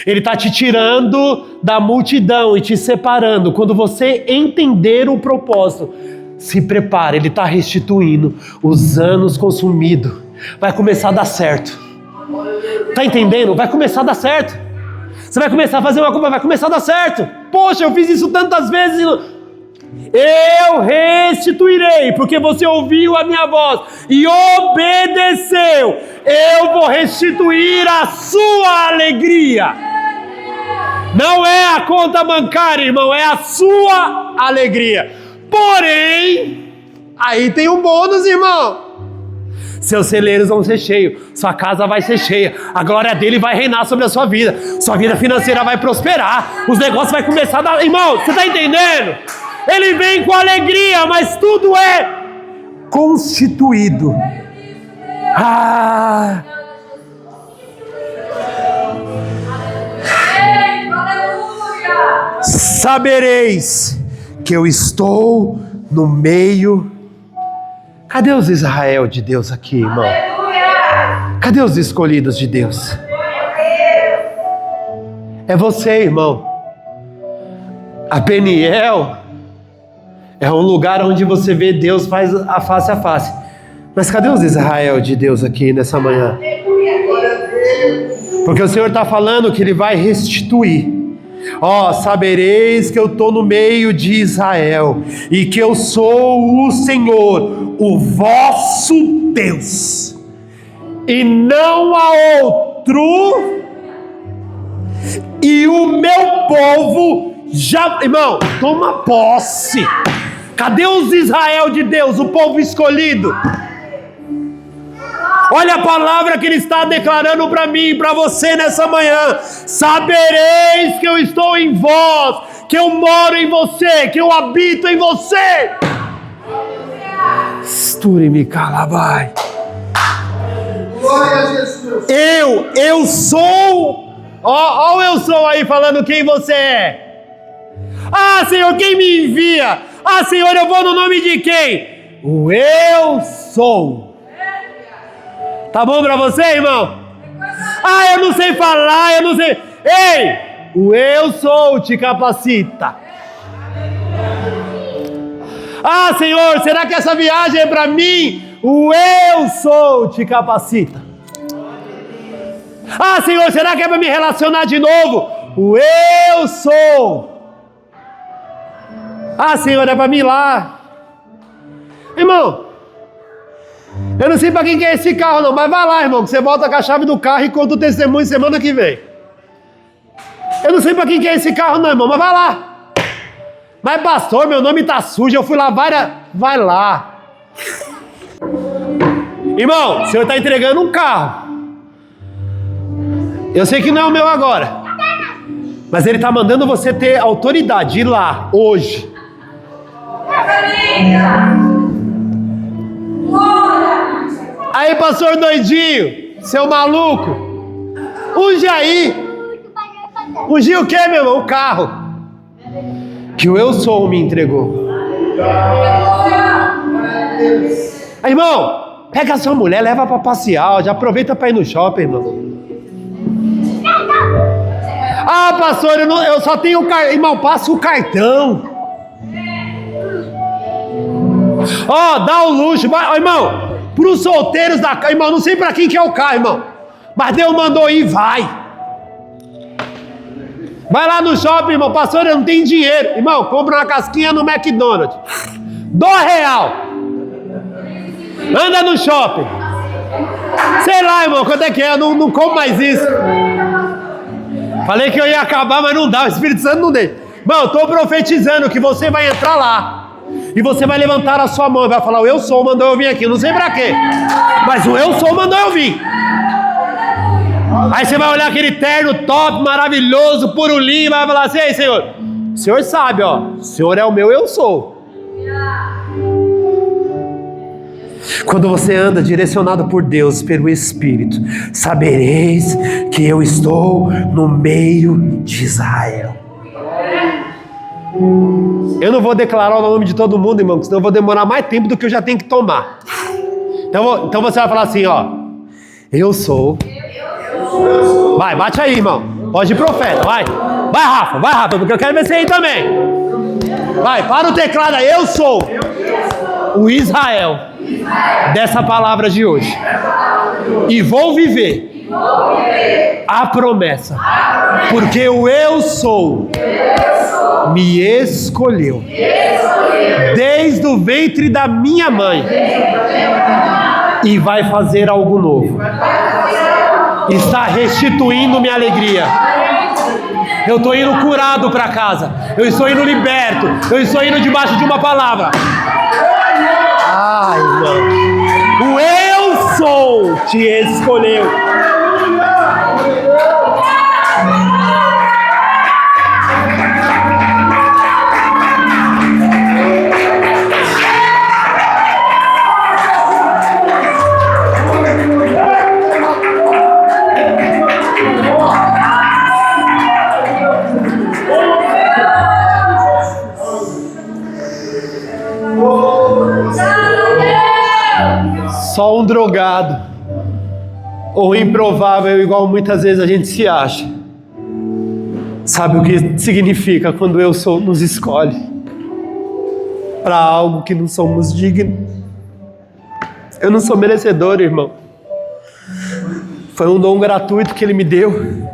Ele está te tirando da multidão e te separando. Quando você entender o propósito, se prepare. Ele está restituindo os anos consumidos. Vai começar a dar certo. Tá entendendo? Vai começar a dar certo. Você vai começar a fazer uma coisa, vai começar a dar certo. Poxa, eu fiz isso tantas vezes e eu restituirei, porque você ouviu a minha voz e obedeceu. Eu vou restituir a sua alegria. Não é a conta bancária, irmão, é a sua alegria. Porém, aí tem um bônus, irmão. Seus celeiros vão ser cheios, sua casa vai ser cheia, a glória dele vai reinar sobre a sua vida, sua vida financeira vai prosperar, os negócios vão começar a dar... Irmão, você está entendendo? Ele vem com alegria, mas tudo é constituído. Sabereis que eu estou no meio. Cadê os Israel de Deus aqui, irmão? Cadê os escolhidos de Deus? É você, irmão. A Peniel é um lugar onde você vê Deus faz a face. Mas cadê os Israel de Deus aqui nessa manhã? Porque o Senhor está falando que Ele vai restituir. Ó, sabereis que eu estou no meio de Israel e que eu sou o Senhor, o vosso Deus, e não há outro, e o meu povo já... Irmão, toma posse. Cadê os Israel de Deus, o povo escolhido? Olha a palavra que Ele está declarando para mim e para você nessa manhã. Sabereis que eu estou em vós, que eu moro em você, que eu habito em você. Esture-me, calabai. Glória a Jesus. Eu sou. Ó, eu sou aí falando quem você é. Ah, Senhor, quem me envia? Ah, Senhor, eu vou no nome de quem? O eu sou. Tá bom pra você, irmão? Ah, eu não sei falar, eu não sei. Ei, o eu sou te capacita. Ah, Senhor, será que essa viagem é pra mim? O eu sou te capacita. Ah, Senhor, será que é pra me relacionar de novo? O eu sou. Ah, Senhor, é pra mim ir lá. Irmão, eu não sei para quem que é esse carro não, mas vai lá, irmão, que você volta com a chave do carro e conta o testemunho semana que vem. Eu não sei para quem que é esse carro não, irmão, mas vai lá. Mas pastor, meu nome tá sujo, eu fui lá várias... Vai lá. Irmão, o senhor está entregando um carro. Eu sei que não é o meu agora, mas ele está mandando você ter autoridade, ir lá, hoje. Aí, pastor doidinho, seu maluco, unge aí. Unge o que, meu irmão? O carro que o eu sou me entregou. Aí, irmão, pega a sua mulher, leva para passear, já aproveita para ir no shopping, irmão. Ah, pastor, eu só tenho cartão. Irmão, passa o cartão. Ó, dá o luxo. Ó, irmão, para os solteiros da casa, irmão, não sei para quem que é o carro, irmão, mas Deus mandou ir, vai lá no shopping, irmão. Pastor, eu não tenho dinheiro, irmão, compra uma casquinha no McDonald's, R$2. Anda no shopping, sei lá, irmão, quanto é que é, eu não como mais isso. Falei que eu ia acabar, mas não dá, o Espírito Santo não deixa. Irmão, eu estou profetizando que você vai entrar lá e você vai levantar a sua mão e vai falar: o eu sou mandou eu vir aqui, não sei pra quê, mas o eu sou mandou eu vir. Aí você vai olhar aquele terno top, maravilhoso, puro linho, vai falar assim: ei, Senhor, o Senhor sabe, ó, o Senhor é o meu eu sou. Quando você anda direcionado por Deus, pelo Espírito, sabereis que eu estou no meio de Israel. Eu não vou declarar o nome de todo mundo, irmão, senão eu vou demorar mais tempo do que eu já tenho que tomar. Então você vai falar assim, ó: eu sou. Vai, bate aí, irmão. Pode ir, profeta, vai. Vai, Rafa, porque eu quero ver você aí também. Vai, para o teclado aí. Eu sou o Israel dessa palavra de hoje. E vou viver a promessa. Porque o eu sou me escolheu desde o ventre da minha mãe e vai fazer algo novo. Está restituindo minha alegria. Eu estou indo curado para casa. Eu estou indo liberto. Eu estou indo debaixo de uma palavra. Ai, irmão, o eu sou te escolheu. Só um drogado ou improvável, igual muitas vezes a gente se acha, sabe o que significa quando eu sou nos escolhe para algo que não somos dignos. Eu não sou merecedor, irmão. Foi um dom gratuito que Ele me deu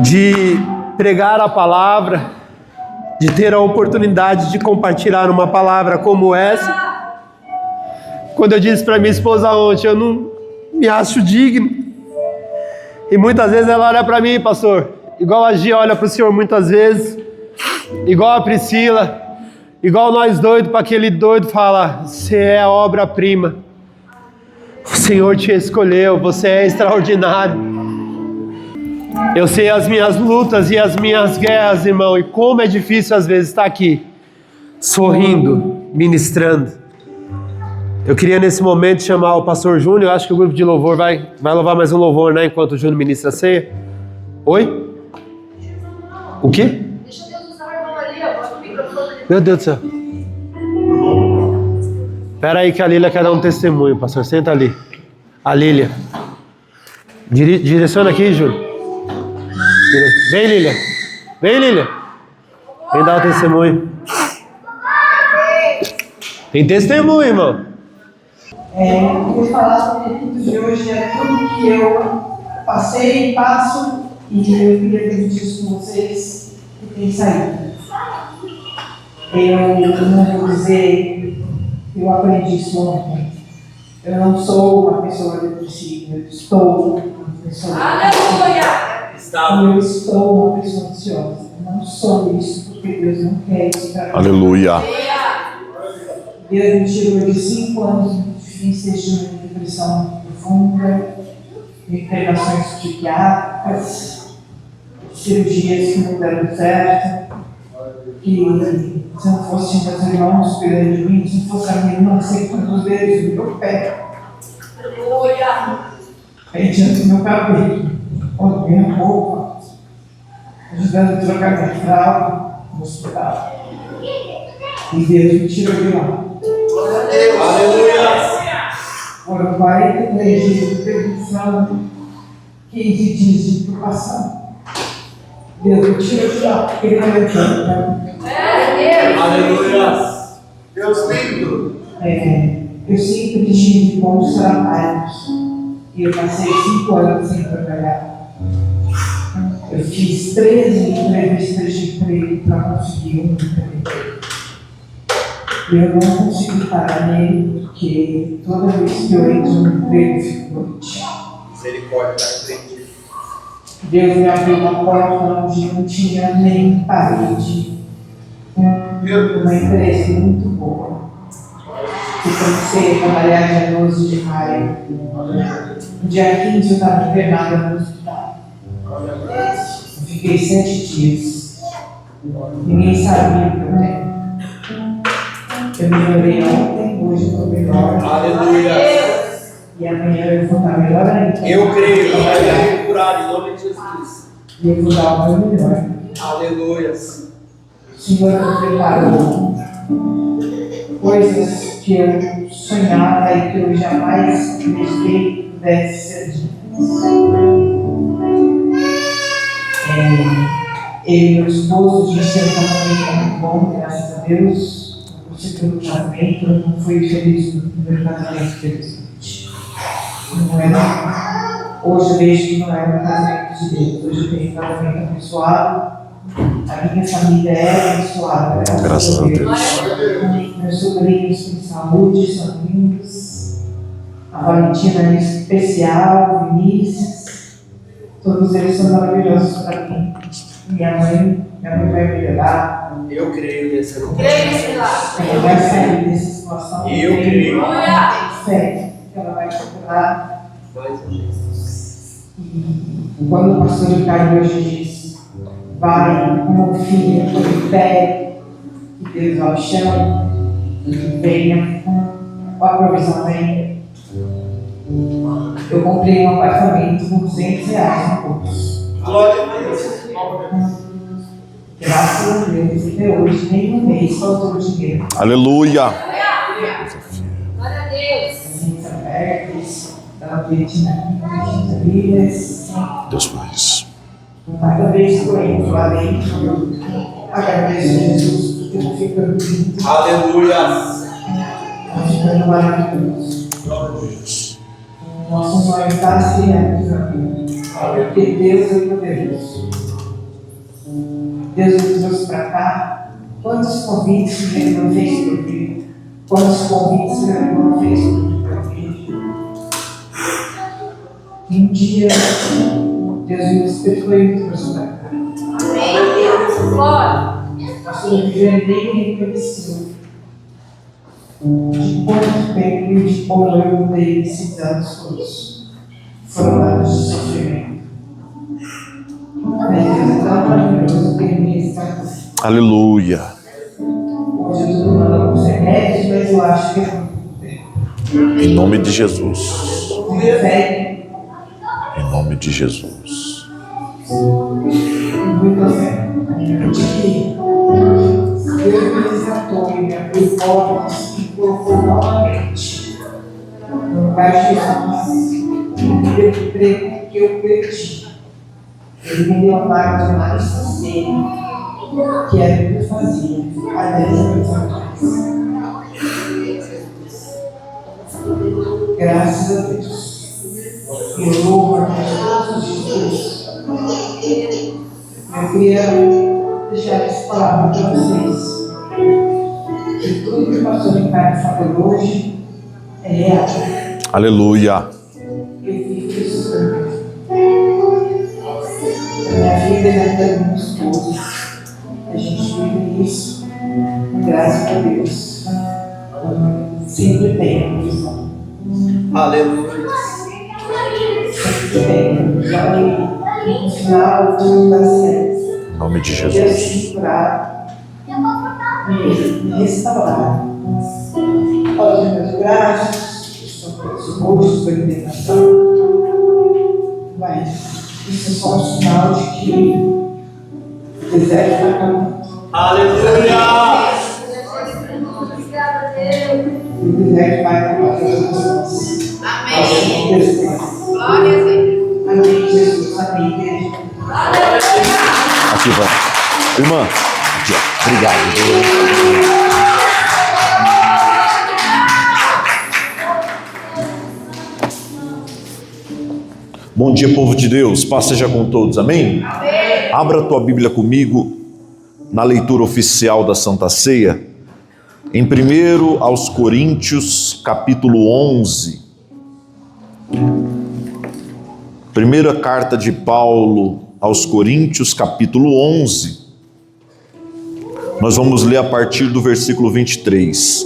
de pregar a palavra, de ter a oportunidade de compartilhar uma palavra como essa. Quando eu disse para minha esposa ontem, eu não me acho digno. E muitas vezes ela olha para mim, pastor, igual a Gia olha para o senhor muitas vezes, igual a Priscila, igual nós doidos, para aquele doido falar: você é a obra-prima. O Senhor te escolheu, você é extraordinário. Eu sei as minhas lutas e as minhas guerras, irmão, e como é difícil às vezes estar aqui, sorrindo, ministrando. Eu queria nesse momento chamar o pastor Júnior. Eu acho que o grupo de louvor vai louvar mais um louvor, né? Enquanto o Júnior ministra a ceia. Oi? O quê? Deixa Deus usar o irmão ali, ó. Bota o microfone ali. Meu Deus do céu. Espera aí que a Lília quer dar um testemunho, pastor. Senta ali. A Lília. Direciona aqui, Júnior. Vem, Lília. Vem, Lília. Vem dar o testemunho. Tem testemunho, irmão. Eu queria falar sobre o culto de hoje, é tudo que eu passei e passo, e eu queria dividir isso com vocês que tem saído. Eu não vou dizer que eu aprendi isso ontem. Eu não sou uma pessoa depressiva, eu estou uma pessoa depressiva. Eu estou uma pessoa ansiosa. Eu não sou isso porque Deus não quer isso para mim. Aleluia. Deus me tirou de 5 anos muito difíceis de uma depressão profunda, internações psiquiátricas, cirurgias que não deram certo, que se não fossem meus irmãos cuidando de mim, se não fosse a minha irmã secando os dedos do meu pé, penteando meu cabelo, pondo minha roupa, ajudando a trocar minha fralda no hospital. E Deus me tirou de lá. Aleluia. Foram 43 dias de perdição, 15 dias de intubação. Deus me tirou de lá, porque Ele não é tanto. Aleluia. Deus lindo. Eu sempre tive bons trabalhos. E eu passei 5 anos sem trabalhar. Eu fiz 13 entrevistas de emprego para conseguir um emprego. Eu não consegui parar nele, porque toda vez que eu entro no emprego, eu fico doente. Misericórdia, entendi. Deus me abriu uma porta onde não tinha nem parede. Uma empresa muito boa. Eu comecei a trabalhar dia 12 de maio. No dia 15 eu estava internada no hospital. Eu fiquei 7 dias. Ninguém sabia o que eu tenho. Eu melhorei ontem, hoje eu estou melhor. Aleluia. E amanhã eu vou estar melhor ainda. Eu creio, vai ser curado em nome de Jesus. E eu vou dar o meu melhor. Aleluia. O Senhor me preparou coisas que eu sonhava e que eu jamais acreditei que pudesse ser ditas. Eu e meu esposo, de ser um casamento muito bom, graças a Deus. Pelo casamento, eu não fui feliz no primeiro casamento, felizmente. Não era. Hoje eu vejo que não era um casamento de Deus. Hoje eu tenho um casamento abençoado. A minha família é abençoada. Graças a Deus. Meus sobrinhos têm saúde, são lindos. A Valentina é especial, Vinícius. Todos eles são maravilhosos para mim. Minha mãe vai melhorar. Eu creio nessa Ela vai sair dessa situação. Eu creio. Tenho fé que ela vai superar. E quando o pastor Ricardo hoje diz, vai como filha, por pé, que Deus ao chão, que venha, a provisão venha. Eu comprei um apartamento com R$200 no bolso. Glória a Deus. Graças a Deus, até hoje, nenhum mês faltou dinheiro. Aleluia. Glória a Deus. As abertas, da vidas. Deus faz. Cada vez que eu entro lá dentro, eu agradeço a Jesus, porque eu fico lindo, Aleluia. eu fico maravilhoso. Nosso sonho está se realizando, porque Deus é poderoso. Deus nos trouxe para cá. Quantos convites Ele não fez por mim? Quantos convites Ele não fez por mim? Um dia, Deus me despertou e me trouxe para cá. Amém. Glória. Nós pastor Viviane nem me reconheceu. De quanto tempo e de como eu mudei esses anos todos. Foram anos de sofrimento. Mas Deus é tão maravilhoso que Ele me está. Aleluia. Hoje eu estou tomando alguns remédios, mas eu acho que é Em nome de Jesus. fé Em nome de Jesus. e muita fé. De que Deus me resgatou e me abriu portas e colocou novamente no lugar de Jesus, no emprego que eu perdi. Ele me deu a vaga de analista sênior, que era o que eu fazia há 10 anos atrás. Graças a Deus. Eu louvo a Deus todos os dias. Eu queria deixar essa palavra para vocês. Que tudo que o pastor Ricardo falou hoje é real. Aleluia. Eu vivo isso também. Minha vida é da minha esposa. A gente vive isso, graças a Deus. Sempre tem a visão. Aleluia. Sempre tem. E no final tudo dá certo. Em nome de Deus Jesus. se curar, me restaurar. Olha os meus braços, os rostos da libertação. Mas isso é só um sinal de que o deserto está acabando. Aleluia. Obrigada a Deus. O deserto vai acabar para vocês. Amém. Glória a Deus. Amém, Jesus. Amém, igreja. Aqui vai. Irmã, aqui, ó. Obrigado. Bom dia, povo de Deus. Paz seja com todos. Amém? Amém. Abra a tua Bíblia comigo na leitura oficial da Santa Ceia, em 1 aos Coríntios, capítulo 11. Primeira carta de Paulo aos Coríntios, capítulo 11. Nós vamos ler a partir do versículo 23.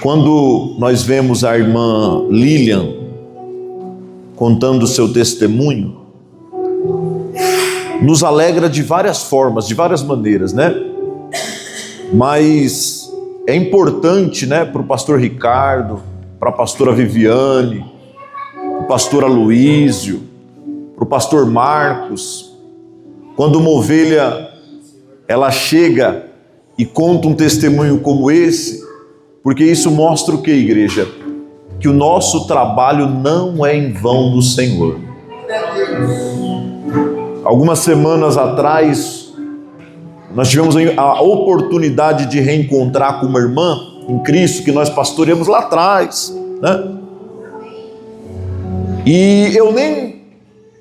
Quando nós vemos a irmã Lilian contando o seu testemunho, nos alegra de várias formas, de várias maneiras, né? Mas é importante, né, para o pastor Ricardo, para a pastora Viviane, para o pastor Aloísio, para o pastor Marcos, quando uma ovelha ela chega e conta um testemunho como esse, porque isso mostra o que, igreja? Que o nosso trabalho não é em vão do Senhor. Algumas semanas atrás, nós tivemos a oportunidade de reencontrar com uma irmã em Cristo, que nós pastoreamos lá atrás, né? E eu nem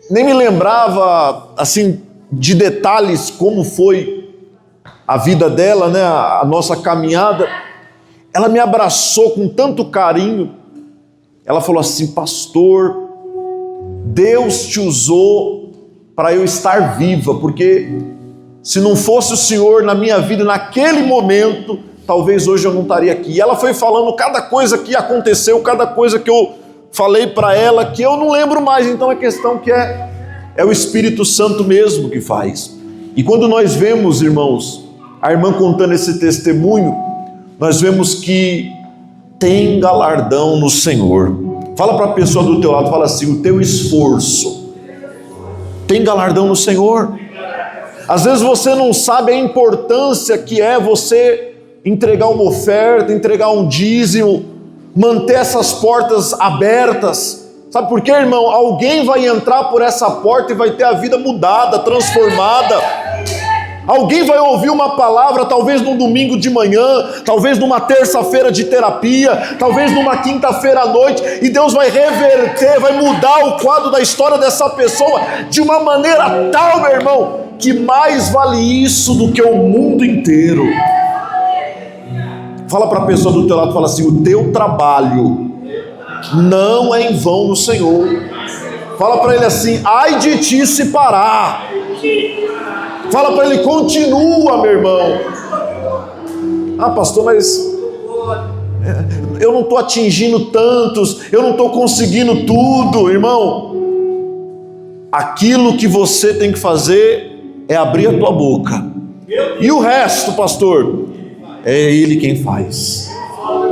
me lembrava, assim, de detalhes como foi a vida dela, né? A nossa caminhada. Ela me abraçou com tanto carinho. Ela falou assim: pastor, Deus te usou para eu estar viva, porque se não fosse o Senhor na minha vida naquele momento, talvez hoje eu não estaria aqui. E ela foi falando cada coisa que aconteceu, cada coisa que eu falei para ela, que eu não lembro mais. Então é questão que é o Espírito Santo mesmo que faz. E quando nós vemos, irmãos, a irmã contando esse testemunho, nós vemos que tem galardão no Senhor. Fala para a pessoa do teu lado, fala assim: o teu esforço tem galardão no Senhor. Às vezes você não sabe a importância que é você entregar uma oferta, entregar um dízimo, manter essas portas abertas. Sabe por quê, irmão? Alguém vai entrar por essa porta e vai ter a vida mudada, transformada. Alguém vai ouvir uma palavra, talvez num domingo de manhã, talvez numa terça-feira de terapia, talvez numa quinta-feira à noite, e Deus vai reverter, vai mudar o quadro da história dessa pessoa de uma maneira tal, meu irmão, que mais vale isso do que o mundo inteiro. Fala para a pessoa do teu lado, fala assim: o teu trabalho não é em vão no Senhor. Fala para ele assim: ai de ti se parar. Fala para ele, continua, meu irmão. Ah, pastor, mas eu não estou atingindo tantos, eu não estou conseguindo tudo. Irmão, aquilo que você tem que fazer é abrir a tua boca. E o resto, pastor, é Ele quem faz.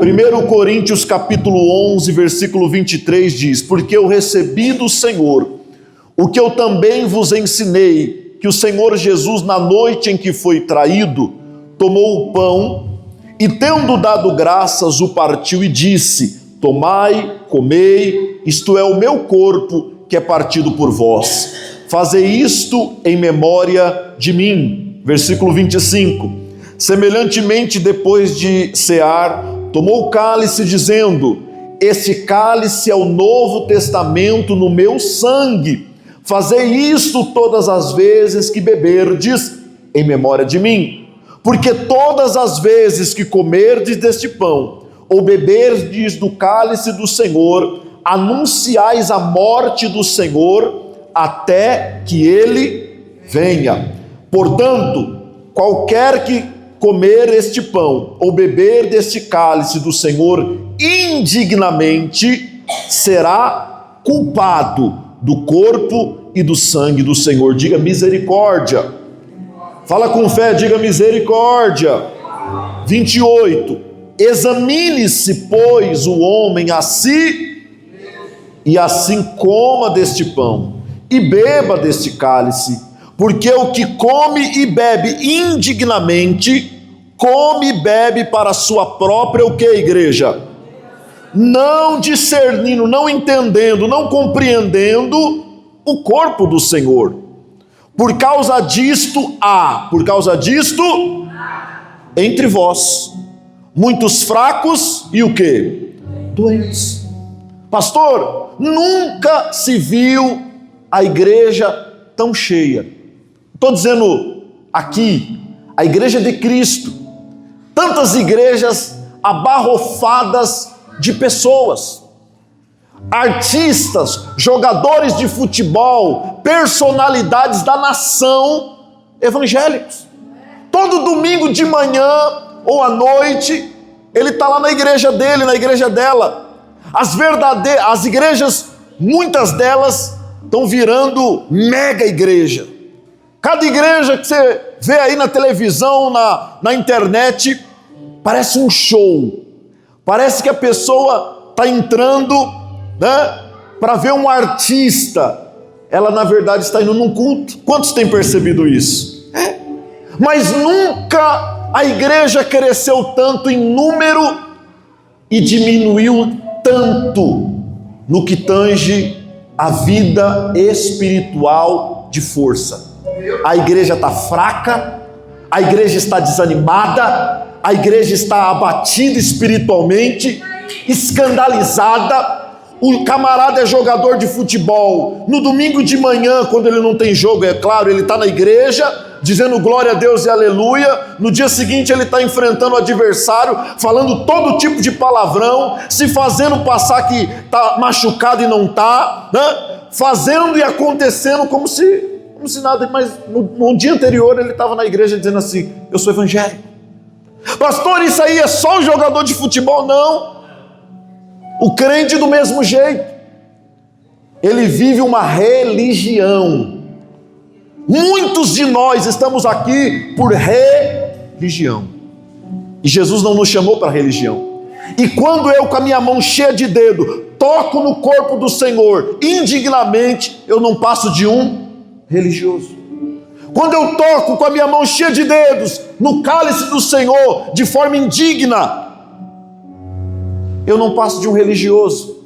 1 Coríntios capítulo 11, versículo 23 diz: porque eu recebi do Senhor o que eu também vos ensinei, que o Senhor Jesus, na noite em que foi traído, tomou o pão e, tendo dado graças, o partiu e disse: tomai, comei, isto é o meu corpo que é partido por vós. Fazei isto em memória de mim. Versículo 25. Semelhantemente, depois de cear, tomou o cálice, dizendo: este cálice é o novo testamento no meu sangue. Fazei isto todas as vezes que beberdes em memória de mim. Porque todas as vezes que comerdes deste pão, ou beberdes do cálice do Senhor, anunciais a morte do Senhor, até que Ele venha. Portanto, qualquer que comer este pão, ou beber deste cálice do Senhor indignamente, será culpado do corpo e do sangue do Senhor. Diga misericórdia. Fala com fé, diga misericórdia. 28. Examine-se, pois, o homem a si, e assim coma deste pão, e beba deste cálice, porque o que come e bebe indignamente, come e bebe para a sua própria, o que, igreja? Não discernindo, não entendendo, não compreendendo o corpo do Senhor. Por causa disto entre vós muitos fracos e o que? Doentes. Pastor, nunca se viu a igreja tão cheia. Estou dizendo aqui, a igreja de Cristo, tantas igrejas abarrofadas de pessoas, artistas, jogadores de futebol, personalidades da nação, evangélicos. Todo domingo de manhã ou à noite, ele está lá na igreja dele, na igreja dela. As igrejas, muitas delas estão virando mega igreja. Cada igreja que você vê aí na televisão, na internet, parece um show. Parece que a pessoa está entrando, né, para ver um artista. Ela, na verdade, está indo num culto. Quantos têm percebido isso? Mas nunca a igreja cresceu tanto em número e diminuiu tanto no que tange a vida espiritual de força. A igreja está fraca, a igreja está desanimada, a igreja está abatida espiritualmente, escandalizada. O camarada é jogador de futebol. No domingo de manhã, quando ele não tem jogo, é claro, ele está na igreja, dizendo glória a Deus e aleluia. No dia seguinte ele está enfrentando o adversário, falando todo tipo de palavrão, se fazendo passar que está machucado e não está, né? Fazendo e acontecendo como se nada. Mas no dia anterior ele estava na igreja dizendo assim: eu sou evangélico. Pastor, isso aí é só um jogador de futebol? Não. O crente do mesmo jeito. Ele vive uma religião. Muitos de nós estamos aqui por religião. E Jesus não nos chamou para religião. E quando eu, com a minha mão cheia de dedo, toco no corpo do Senhor indignamente, eu não passo de um religioso. Quando eu toco com a minha mão cheia de dedos no cálice do Senhor de forma indigna, eu não passo de um religioso.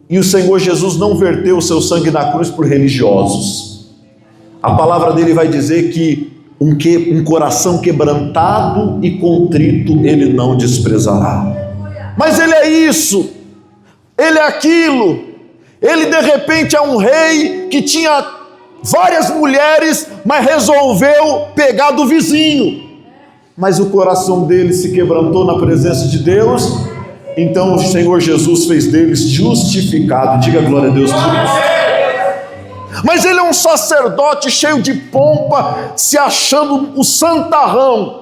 E o Senhor Jesus não verteu o seu sangue na cruz por religiosos. A palavra dele vai dizer que um coração quebrantado e contrito ele não desprezará. Mas ele é isso, ele é aquilo. Ele de repente é um rei que tinha várias mulheres, mas resolveu pegar do vizinho. Mas o coração dele se quebrantou na presença de Deus. Então o Senhor Jesus fez deles justificado. Diga glória a Deus por isso. Mas ele é um sacerdote cheio de pompa, se achando o santarrão.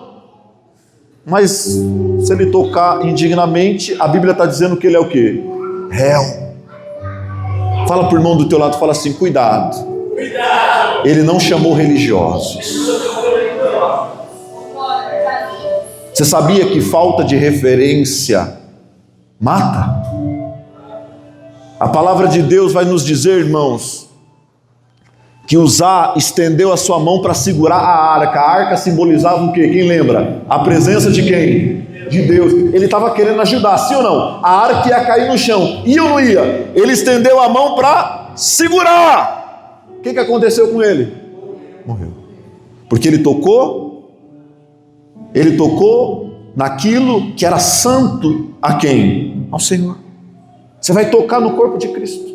Mas se ele tocar indignamente, a Bíblia está dizendo que ele é o quê? Réu. Fala para o irmão do teu lado, fala assim, cuidado. Ele não chamou religiosos. Você sabia que falta de referência mata? A palavra de Deus vai nos dizer, irmãos, que Uzá estendeu a sua mão para segurar a arca. A arca simbolizava o quê? Quem lembra? A presença de quem? De Deus. Ele estava querendo ajudar, sim ou não? A arca ia cair no chão. Ia ou não ia? Ele estendeu a mão para segurar. O que aconteceu com ele? Morreu. Porque ele tocou naquilo que era santo a quem? Ao Senhor. Você vai tocar no corpo de Cristo.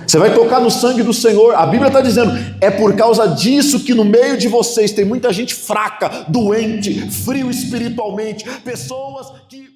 Você vai tocar no sangue do Senhor. A Bíblia está dizendo, é por causa disso que no meio de vocês tem muita gente fraca, doente, frio espiritualmente, pessoas que